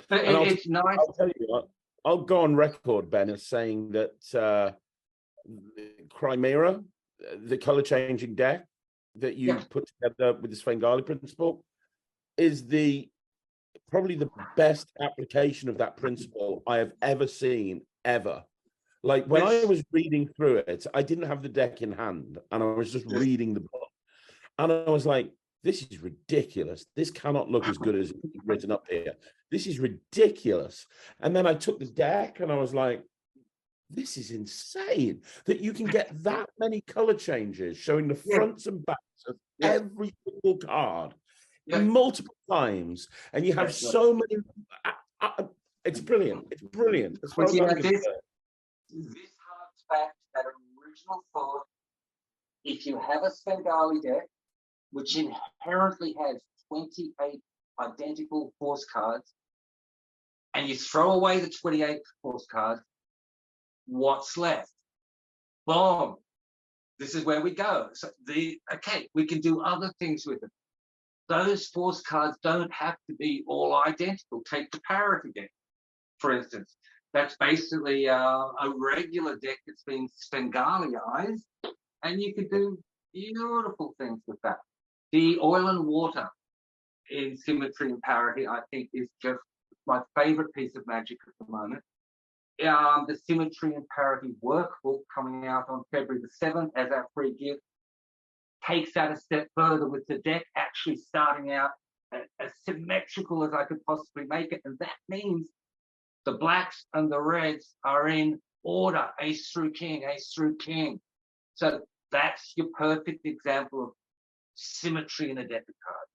But and it's nice. I'll tell you, I'll go on record, Ben, as saying that Chimera, the color changing deck that you put together with the Svengali principle, is probably the best application of that principle I have ever seen, ever. Like when I was reading through it, I didn't have the deck in hand, and I was just reading the book, and I was like, this is ridiculous. This cannot look as good as it's written up here. This is ridiculous. And then I took the deck and I was like, this is insane that you can get that many color changes showing the fronts and backs of every single card multiple times. And you have so many. It's brilliant. It's brilliant. As far as I'm concerned. This harks back to that original thought. If you have a Svengali deck, which inherently has 28 identical force cards, and you throw away the 28 force cards, what's left? Boom. This is where we go. So we can do other things with it. Those force cards don't have to be all identical. Take the Parity deck, for instance. That's basically a regular deck that's been Svengaliized, and you could do beautiful things with that. The oil and water in Symmetry and Parity, I think, is just my favorite piece of magic at the moment. The Symmetry and Parity workbook coming out on February the 7th as our free gift takes that a step further, with the deck actually starting out as symmetrical as I could possibly make it. And that means the blacks and the reds are in order, ace through king, ace through king. So that's your perfect example of symmetry in a deck of cards.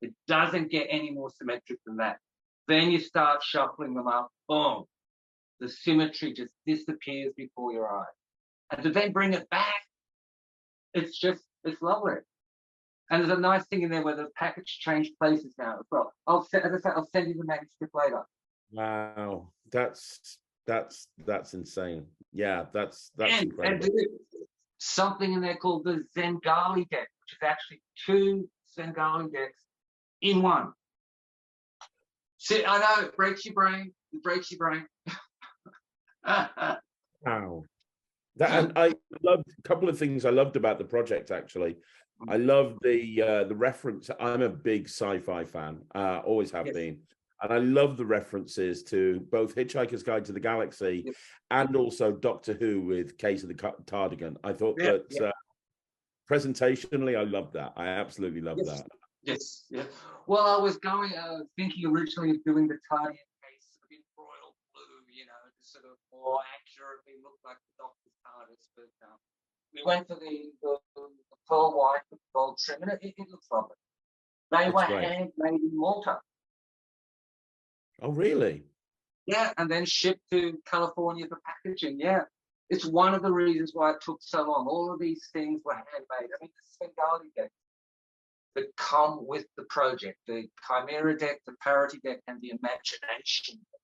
It doesn't get any more symmetric than that. Then you start shuffling them up, boom. The symmetry just disappears before your eyes. And to then bring it back, it's lovely. And there's a nice thing in there where the package changed places now as well. I'll send you the manuscript later. Wow, that's insane. Yeah, that's incredible. And something in there called the Svengali deck, which is actually 2 Svengali decks in one. See, I know it breaks your brain. It breaks your brain. Wow. And I loved a couple of things I loved about the project, actually. I love the reference. I'm a big sci-fi fan, always have been. And I love the references to both Hitchhiker's Guide to the Galaxy and also Doctor Who with Case of the Tardigan. I thought that presentationally, I loved that. I absolutely loved that. Yes, yeah. Well, I was thinking originally of doing the Tardian case in royal blue, to sort of more accurately look like the Doctor's TARDIS, but we went for the pearl white with gold trim, and it looks lovely. They were handmade in Malta. Oh, really? Yeah, and then shipped to California for packaging. Yeah, it's one of the reasons why it took so long. All of these things were handmade. I mean, the Svengali deck that come with the project, the Chimera deck, the Parity deck, and the Imagination deck.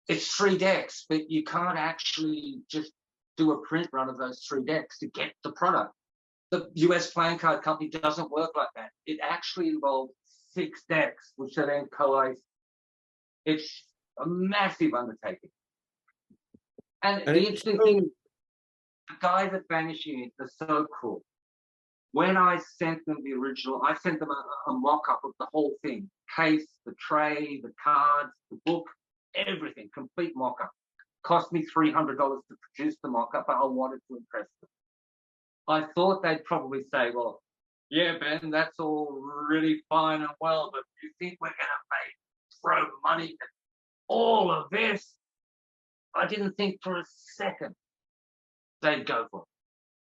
It's 3 decks, but you can't actually just do a print run of those 3 decks to get the product. The US playing card company doesn't work like that. It actually involves 6 decks, which are then coalesced. It's a massive undertaking. And the interesting thing, the guys at Vanishing are so cool. When I sent them the original, I sent them a mock-up of the whole thing. Case, the tray, the cards, the book, everything, complete mock-up. Cost me $300 to produce the mock-up, but I wanted to impress them. I thought they'd probably say, well, yeah, Ben, that's all really fine and well, but do you think we're going to throw money at all of this? I didn't think for a second they'd go for it.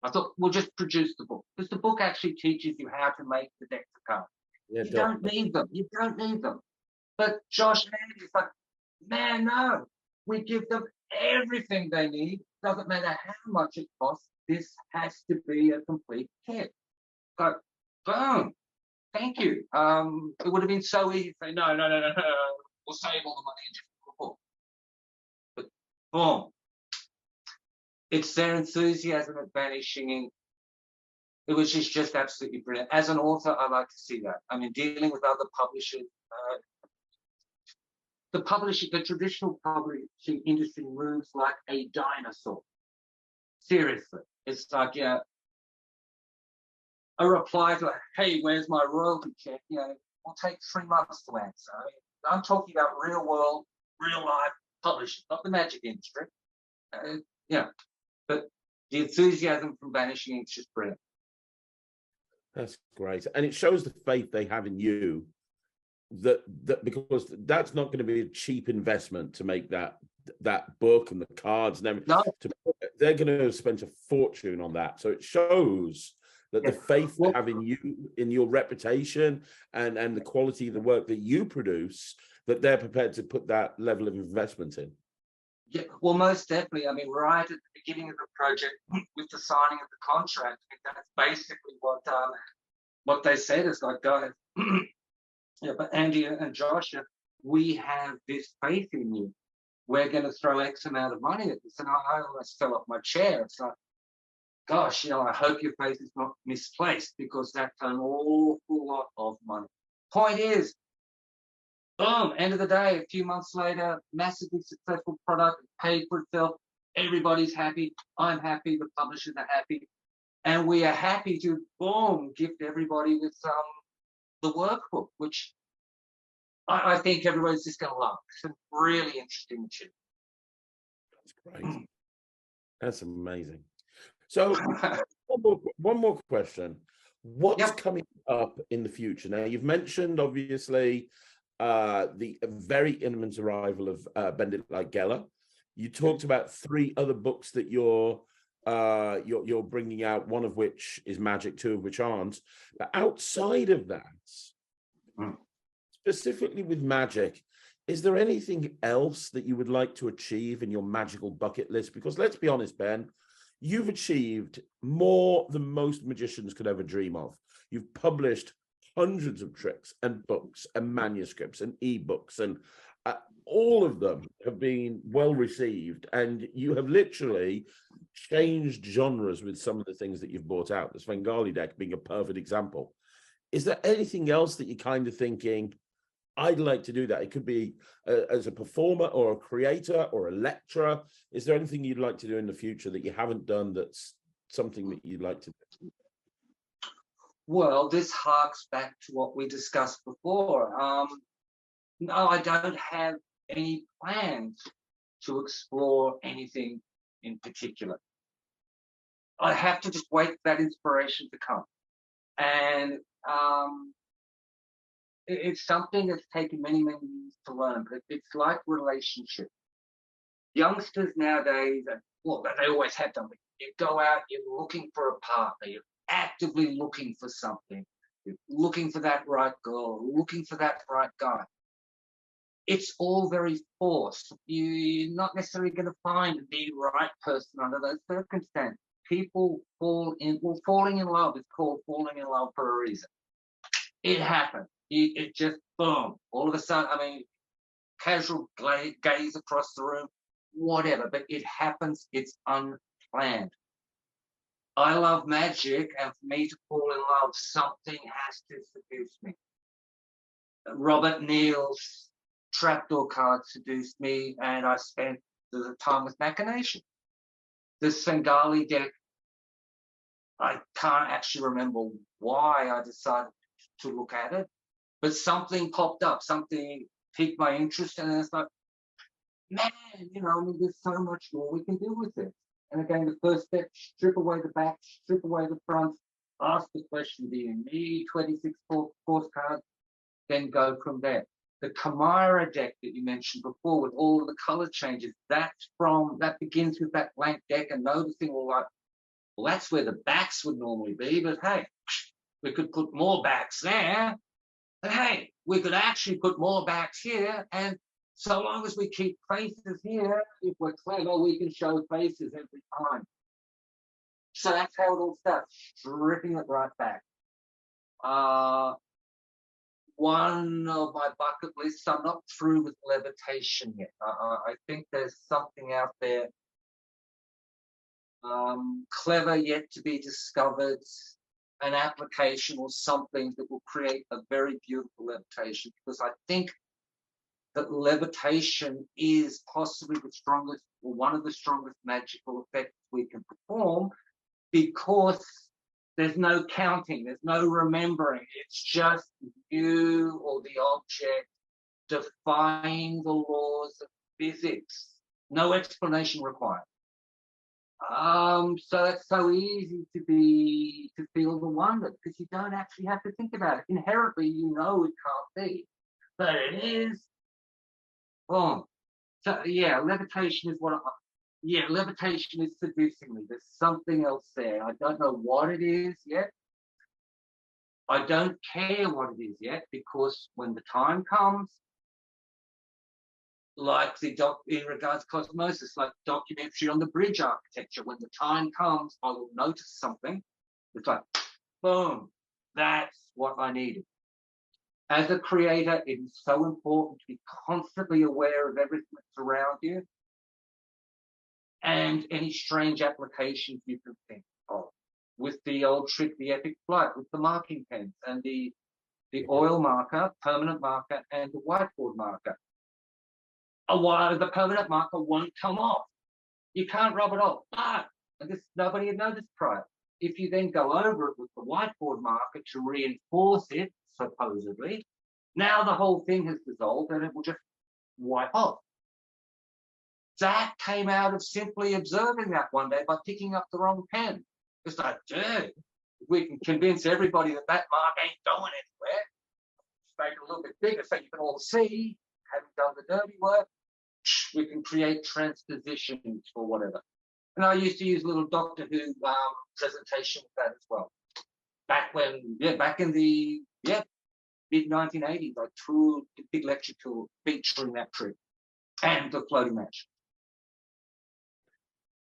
I thought, we'll just produce the book, because the book actually teaches you how to make the decks of cards. Yeah, You it does. don't need them. You don't need them. But Josh and Andy, it's like, man, no. We give them everything they need. Doesn't matter how much it costs. This has to be a complete kit. So, boom. Thank you. It would have been so easy to say, no, no, no, no, no. We'll save all the money and just book. But boom. It's their enthusiasm at Vanishing Ink. It was just absolutely brilliant. As an author, I like to see that. I mean, dealing with other publishers, the traditional publishing industry moves like a dinosaur. Seriously. It's like, yeah, a reply to, hey, where's my royalty check? You know, will take 3 months to answer. I mean, I'm talking about real world, real life publishing, not the magic industry. Yeah, but the enthusiasm from Vanishing Ink is just brilliant. That's great, and it shows the faith they have in you. That because that's not going to be a cheap investment to make that book and the cards and everything. No. They're going to spend a fortune on that. So it shows that the faith they have in you, in your reputation, and the quality of the work that you produce, that they're prepared to put that level of investment in. Yeah, well, most definitely. I mean, right at the beginning of the project, with the signing of the contract, that's basically what they said is like, guys, yeah, but Andy and Josh, we have this faith in you. We're going to throw X amount of money at this. And I almost fell off my chair. It's like, gosh, you know, I hope your faith is not misplaced, because that's an awful lot of money. Point is, boom, end of the day, a few months later, massively successful product, paid for itself. Everybody's happy. I'm happy. The publishers are happy. And we are happy to, boom, gift everybody with the workbook, which I think everybody's just going to love. It's a really interesting material. That's great. That's amazing. So one more question. What's coming up in the future? Now, you've mentioned, obviously, the very imminent arrival of Bend It Like Geller. You talked about 3 other books that you're bringing out, one of which is magic, 2 of which aren't. But outside of that, specifically with magic, is there anything else that you would like to achieve in your magical bucket list? Because let's be honest, Ben, you've achieved more than most magicians could ever dream of. You've published hundreds of tricks and books and manuscripts and ebooks, and all of them have been well received, and you have literally changed genres with some of the things that you've brought out, the Svengali deck being a perfect example. Is there anything else that you're kind of thinking, I'd like to do that? It could be as a performer or a creator or a lecturer. Is there anything you'd like to do in the future that you haven't done that's something that you'd like to do? Well, this harks back to what we discussed before. No, I don't have any plans to explore anything in particular. I have to just wait for that inspiration to come. And it's something that's taken many, many years to learn, but it's like relationships. Youngsters nowadays, well, they always have done. You go out, you're looking for a partner, you're actively looking for something, you're looking for that right girl, looking for that right guy. It's all very forced. You're not necessarily going to find the right person under those circumstances. People fall in, well, falling in love is called falling in love for a reason. It happened. It just, boom, all of a sudden, I mean, casual gaze across the room, whatever, but it happens. It's unplanned. I love magic, and for me to fall in love, something has to seduce me. Robert Neal's trapdoor card seduced me, and I spent the time with Machination. The Svengali deck, I can't actually remember why I decided to look at it, but something popped up, something piqued my interest, and it's like, man, you know, I mean, there's so much more we can do with this. And again, the first step, strip away the back, strip away the front, ask the question, do you need 26 course cards? Then go from there. The Chimera deck that you mentioned before, with all of the color changes, that begins with that blank deck and noticing, well, that's where the backs would normally be, but hey, we could put more backs there. And hey, we could actually put more back here, and so long as we keep faces here, if we're clever, we can show faces every time. So that's how it all starts, stripping it right back. One of my bucket lists, I'm not through with levitation yet. I think there's something out there clever yet to be discovered, an application or something that will create a very beautiful levitation, because I think that levitation is possibly the strongest, or one of the strongest magical effects we can perform, because there's no counting, there's no remembering. It's just you or the object defying the laws of physics. No explanation required. So it's so easy to feel the wonder, because you don't actually have to think about it. Inherently, you know it can't be, but it is. Oh, so yeah, levitation is levitation is seducing me. There's something else there. I don't know what it is yet. I don't care what it is yet, because when the time comes, like in regards to cosmosis, like documentary on the bridge architecture, when the time comes, I will notice something. It's like, boom, that's what I needed. As a creator, it is so important to be constantly aware of everything that's around you and any strange applications you can think of. With the old trick, the epic flight, with the marking pens and the oil marker, permanent marker, and the whiteboard marker. A while the permanent marker won't come off. You can't rub it off. But, and this nobody had noticed prior, if you then go over it with the whiteboard marker to reinforce it, supposedly, now the whole thing has dissolved and it will just wipe off. That came out of simply observing that one day by picking up the wrong pen. It's like, dude, we can convince everybody that that mark ain't going anywhere. Just make it a little bit bigger so you can all see, having done the dirty work. We can create transpositions for whatever. And I used to use a little Doctor Who presentation with that as well. Back in the mid-1980s, I toured the big lecture tour featuring that trick and the floating match.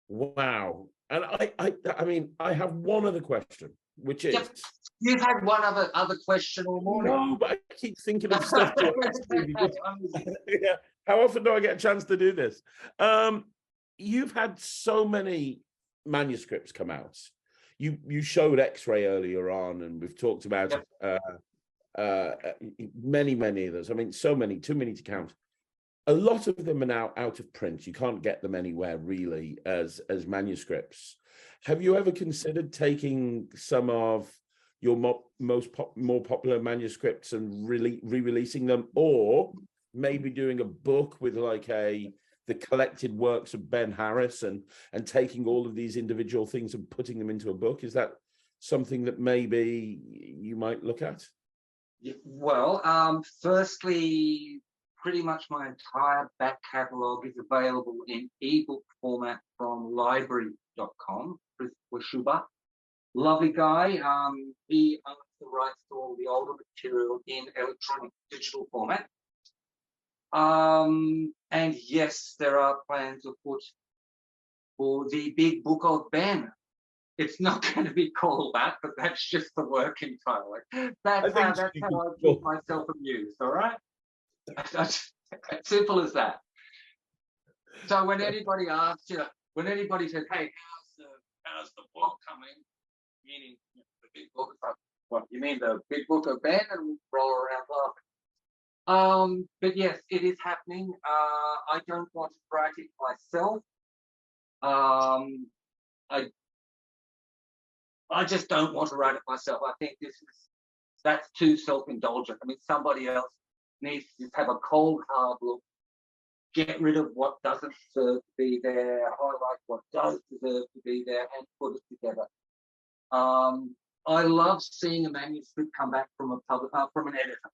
Wow. And I mean, I have one other question, which is... Yep. You've had one other question all morning. No, but I keep thinking of stuff to ask you. Yeah. How often do I get a chance to do this? You've had so many manuscripts come out. You showed X-Ray earlier on, and we've talked about many others. I mean, so many, too many to count. A lot of them are now out of print. You can't get them anywhere really as manuscripts. Have you ever considered taking some of your more popular manuscripts and re-releasing them, or maybe doing a book with like the collected works of Ben Harris and taking all of these individual things and putting them into a book? Is that something that maybe you might look at? Well, firstly, pretty much my entire back catalogue is available in ebook format from library.com. Chris Washuba, lovely guy. He owns the rights to all the older material in electronic digital format. And yes, there are plans afoot for the big book of Ben. It's not going to be called that, but that's just the working title. That's how I keep myself amused, all right? That's as simple as that. So when anybody asks you, when anybody says, hey, how's the book coming? Meaning the big book, what, you mean the big book of Ben? And we roll around laughing. But yes, it is happening. I don't want to write it myself. I just don't want to write it myself. I think that's too self-indulgent. I mean, somebody else needs to just have a cold, hard look, get rid of what doesn't deserve to be there, highlight what does deserve to be there, and put it together. I love seeing a manuscript come back from an editor.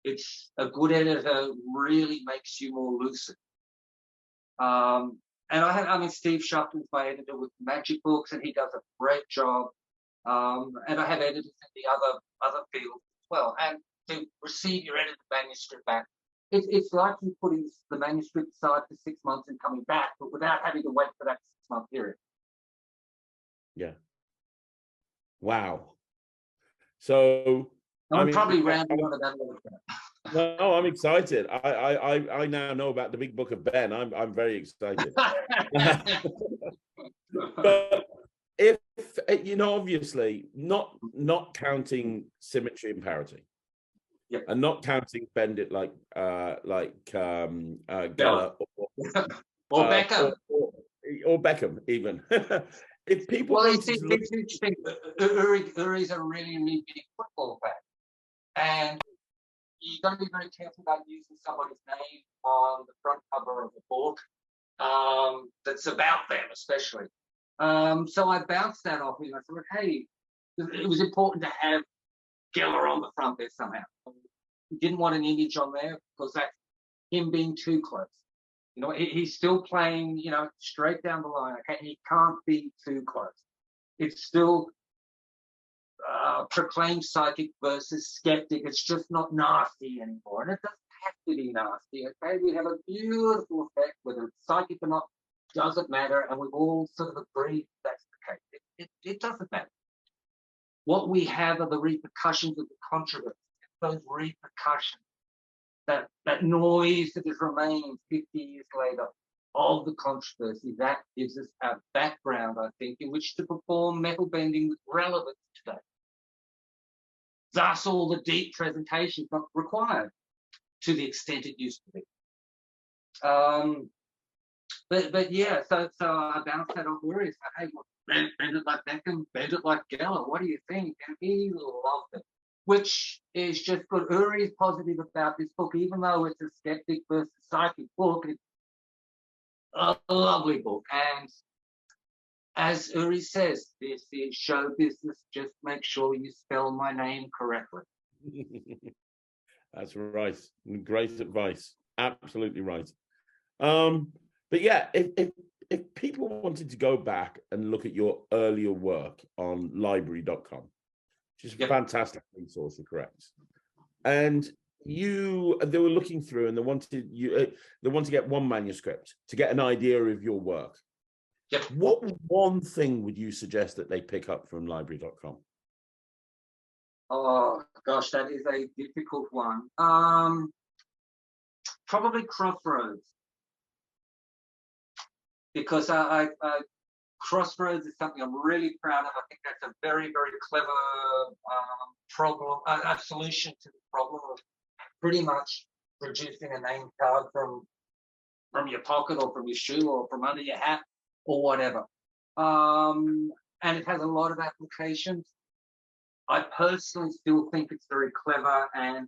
It's a good editor really makes you more lucid. And Steve Shufflin's my editor with Magic Books, and he does a great job. And I have editors in the other fields as well. And to receive your edited manuscript back. It's like you putting the manuscript aside for 6 months and coming back, but without having to wait for that 6-month period. Yeah. Wow. So I'm probably rambling on about all of that. No, I'm excited. I now know about the Big Book of Ben. I'm very excited. But if obviously not counting Symmetry and Parity, yep, and not counting Bend It like Geller or Beckham, or Beckham even. If people it's interesting. Uri's a really, really big football fan, and you've got to be very careful about using somebody's name on the front cover of a book that's about them, especially. So I bounced that off him. I thought, hey, it was important to have Geller on the front there somehow. He didn't want an image on there because that's him being too close. He's still playing, straight down the line. Okay? He can't be too close. It's still proclaimed psychic versus skeptic. It's just not nasty anymore. And it doesn't have to be nasty. Okay, we have a beautiful effect, whether it's psychic or not, doesn't matter. And we've all sort of agreed that's the case. It doesn't matter. What we have are the repercussions of the controversy, those repercussions, that noise that has remained 50 years later of the controversy, that gives us a background, I think, in which to perform metal bending with relevance today. Thus, all the deep presentations not required to the extent it used to be. But yeah, so I bounced that off Uri. So, hey, bend it like Beckham, bend it like Geller. What do you think? And he loved it, which is just good. Uri is positive about this book, even though it's a skeptic versus psychic book. It's a lovely book. And as Uri says, this is show business. Just make sure you spell my name correctly. That's right. Great advice. Absolutely right. But yeah, if people wanted to go back and look at your earlier work on library.com, which is a fantastic resource, you're correct. And they were looking through and they want to get one manuscript to get an idea of your work. Yep. What one thing would you suggest that they pick up from library.com? Oh gosh, that is a difficult one. Probably Crossroads, because I Crossroads is something I'm really proud of. I think that's a very, very clever problem, a solution to the problem of pretty much producing a name card from your pocket or from your shoe or from under your hat or whatever. And it has a lot of applications. I personally still think it's very clever, and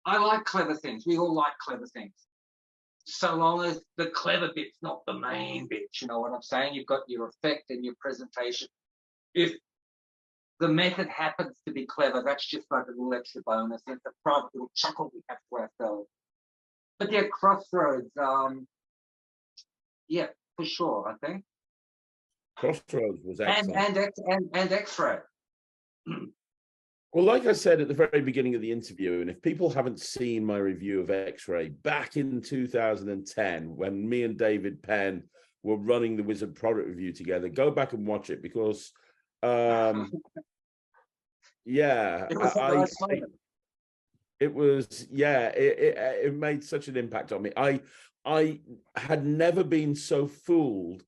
I like clever things. We all like clever things. So long as the clever bit's not the main bit, you know what I'm saying? You've got your effect and your presentation. If the method happens to be clever, that's just like a little extra bonus. It's a private little chuckle we have to ourselves. But yeah, Crossroads, yeah, for sure, I think. Crossroads was excellent. And X-Ray. Well, like I said at the very beginning of the interview, and if people haven't seen my review of X-Ray back in 2010, when me and David Penn were running the Wizard product review together, go back and watch it because, yeah, it made such an impact on me. I had never been so fooled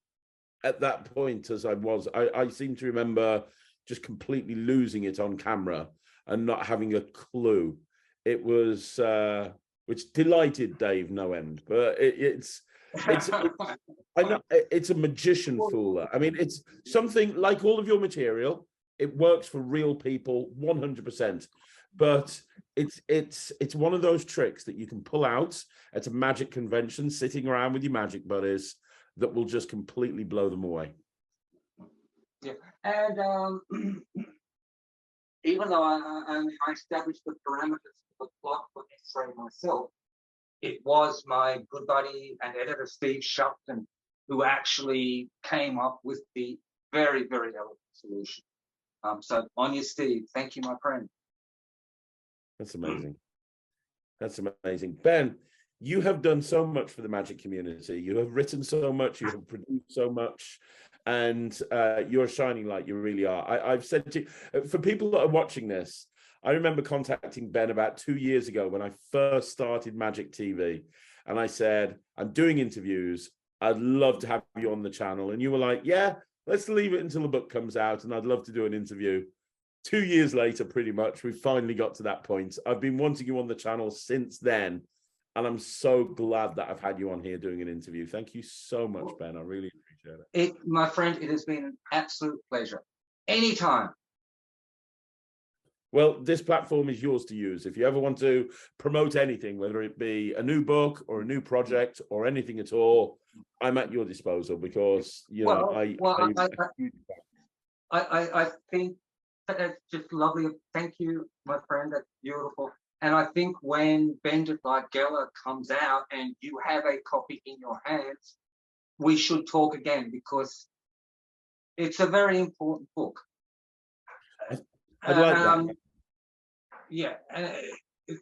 at that point as I was. I seem to remember just completely losing it on camera and not having a clue. It was, which delighted Dave no end, but it's I know it's a magician fooler. I mean, it's something like all of your material. It works for real people 100%, but it's one of those tricks that you can pull out at a magic convention, sitting around with your magic buddies, that will just completely blow them away. Yeah, and even though I established the parameters for the plot for X-Ray myself, it was my good buddy and editor Steve Shupton who actually came up with the very, very elegant solution. So on you, Steve. Thank you, my friend. That's amazing. That's amazing. Ben, you have done so much for the magic community. You have written so much, you have produced so much, and you're a shining light. You really are. I've said to you, for people that are watching this, I remember contacting Ben about 2 years ago when I first started Magic TV. And I said, I'm doing interviews. I'd love to have you on the channel. And you were like, yeah, let's leave it until the book comes out. And I'd love to do an interview. 2 years later, pretty much, we finally got to that point. I've been wanting you on the channel since then, and I'm so glad that I've had you on here doing an interview. Thank you so much, Ben. I really appreciate it. My friend, it has been an absolute pleasure. Anytime. Well, this platform is yours to use. If you ever want to promote anything, whether it be a new book or a new project or anything at all, I'm at your disposal because, you know, I think that's just lovely. Thank you, my friend. That's beautiful. And I think when Bend It Like Geller comes out and you have a copy in your hands, we should talk again because it's a very important book. I'd like that. Yeah, and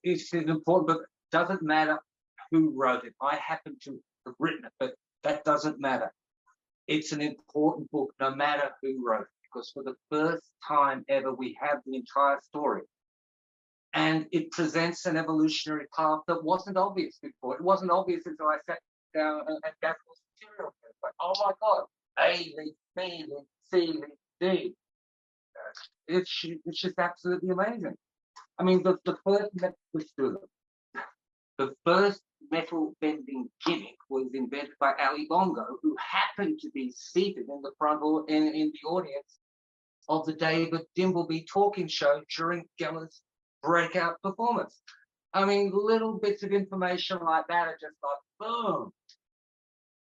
it's an important book. Doesn't matter who wrote it. I happen to have written it, but that doesn't matter. It's an important book, no matter who wrote it, because for the first time ever, we have the entire story. And it presents an evolutionary path that wasn't obvious before. It wasn't obvious until I sat down and got this material. It's like, oh my God, A leads, B leads, C leads, D. It's just absolutely amazing. I mean, the first metal bending gimmick was invented by Ali Bongo, who happened to be seated in the front or in the audience of the David Dimbleby talking show during Geller's breakout performance. I mean, little bits of information like that are just like, boom.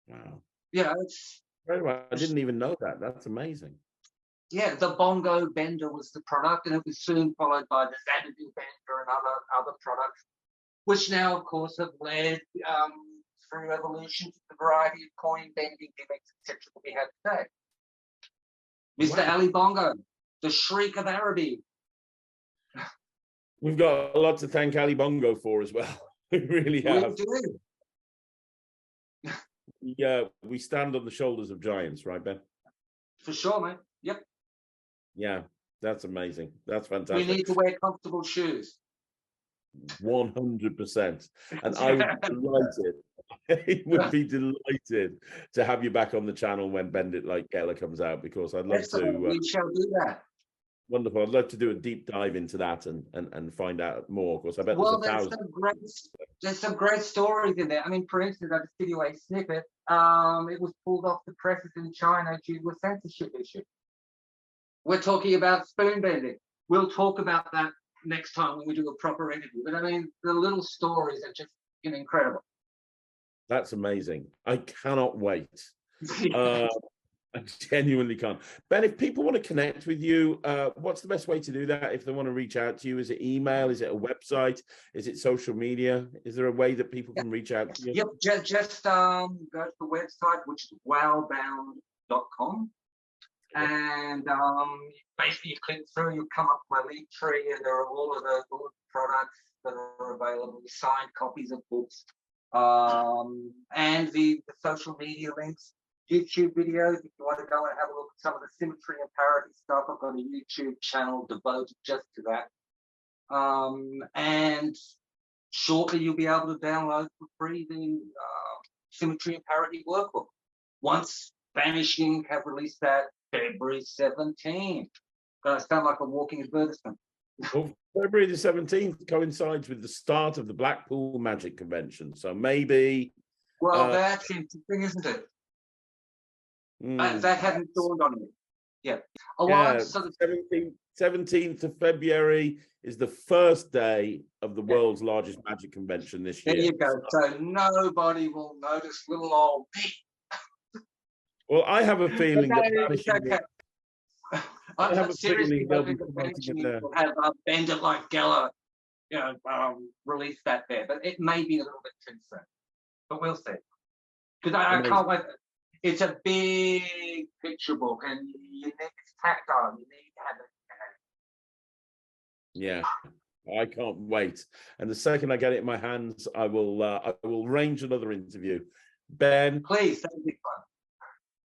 Wow. Yeah, it's very well. I didn't even know that. That's amazing. Yeah, the Bongo Bender was the product, and it was soon followed by the Xanadu Bender and other products, which now, of course, have led through evolution to the variety of coin bending gimmicks, etc. that we have today. Mr. Ali Bongo, the Shriek of Araby. We've got a lot to thank Ali Bongo for as well. We really have. We do. Yeah, we stand on the shoulders of giants, right, Ben? For sure, mate. Yep. Yeah, that's amazing. That's fantastic. We need to wear comfortable shoes. 100%. And I would be delighted. I would be delighted to have you back on the channel when Bend It Like Geller comes out, because I'd love to. We shall do that. Wonderful. I'd love to do a deep dive into that and find out more. Of course, I bet there's some great stories in there. I mean, for instance, I'll just give you a snippet. It was pulled off the presses in China due to a censorship issue. We're talking about spoon bending. We'll talk about that next time when we do a proper interview. But I mean, the little stories are just incredible. That's amazing. I cannot wait. I genuinely can't. Ben, if people want to connect with you, what's the best way to do that? If they want to reach out to you, is it email? Is it a website? Is it social media? Is there a way that people can reach out to you? Yep, just go to the website, which is wowbound.com. And basically you click through, you come up my link tree, and there are all of the products that are available, signed copies of books, and the social media links, YouTube videos. If you want to go and have a look at some of the Symmetry and Parity stuff, I've got a YouTube channel devoted just to that. And shortly you'll be able to download for free the Symmetry and Parity workbook. Once Spanish Ink have released that February 17th. I sound like a walking advertisement. Well, February the 17th coincides with the start of the Blackpool Magic Convention. So maybe... Well, that's interesting, isn't it? That hadn't dawned on me. Yeah. So the 17th of February is the first day of the world's largest magic convention this year. There you go. So nobody will notice little old me. Well, I have a feeling that I have a feeling they'll be promoting it there. We'll have Bend It Like Geller, release that there, but it may be a little bit too soon. But we'll see. Because I can't wait. It's a big picture book, and you need it's tactile. You need to have it. Yeah. I can't wait. And the second I get it in my hands, I will arrange another interview. Ben, Please, that would be fun.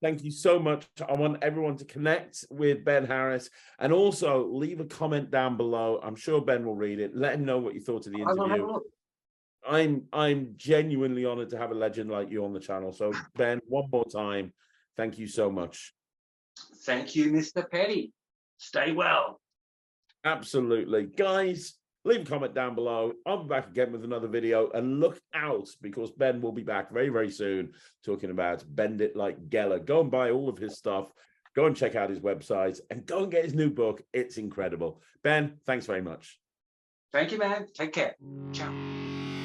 thank you so much. I want everyone to connect with Ben Harris and also leave a comment down below. I'm sure Ben will read it. Let him know what you thought of the I will have a interview. look. I'm genuinely honored to have a legend like you on the channel. So Ben, one more time, thank you so much. Thank you, Mr. Petty. Stay well. Absolutely. Guys, leave a comment down below. I'll be back again with another video, and look out because Ben will be back very, very soon talking about Bend It Like Geller. Go and buy all of his stuff. Go and check out his website and go and get his new book. It's incredible. Ben, thanks very much. Thank you, man. Take care. Ciao.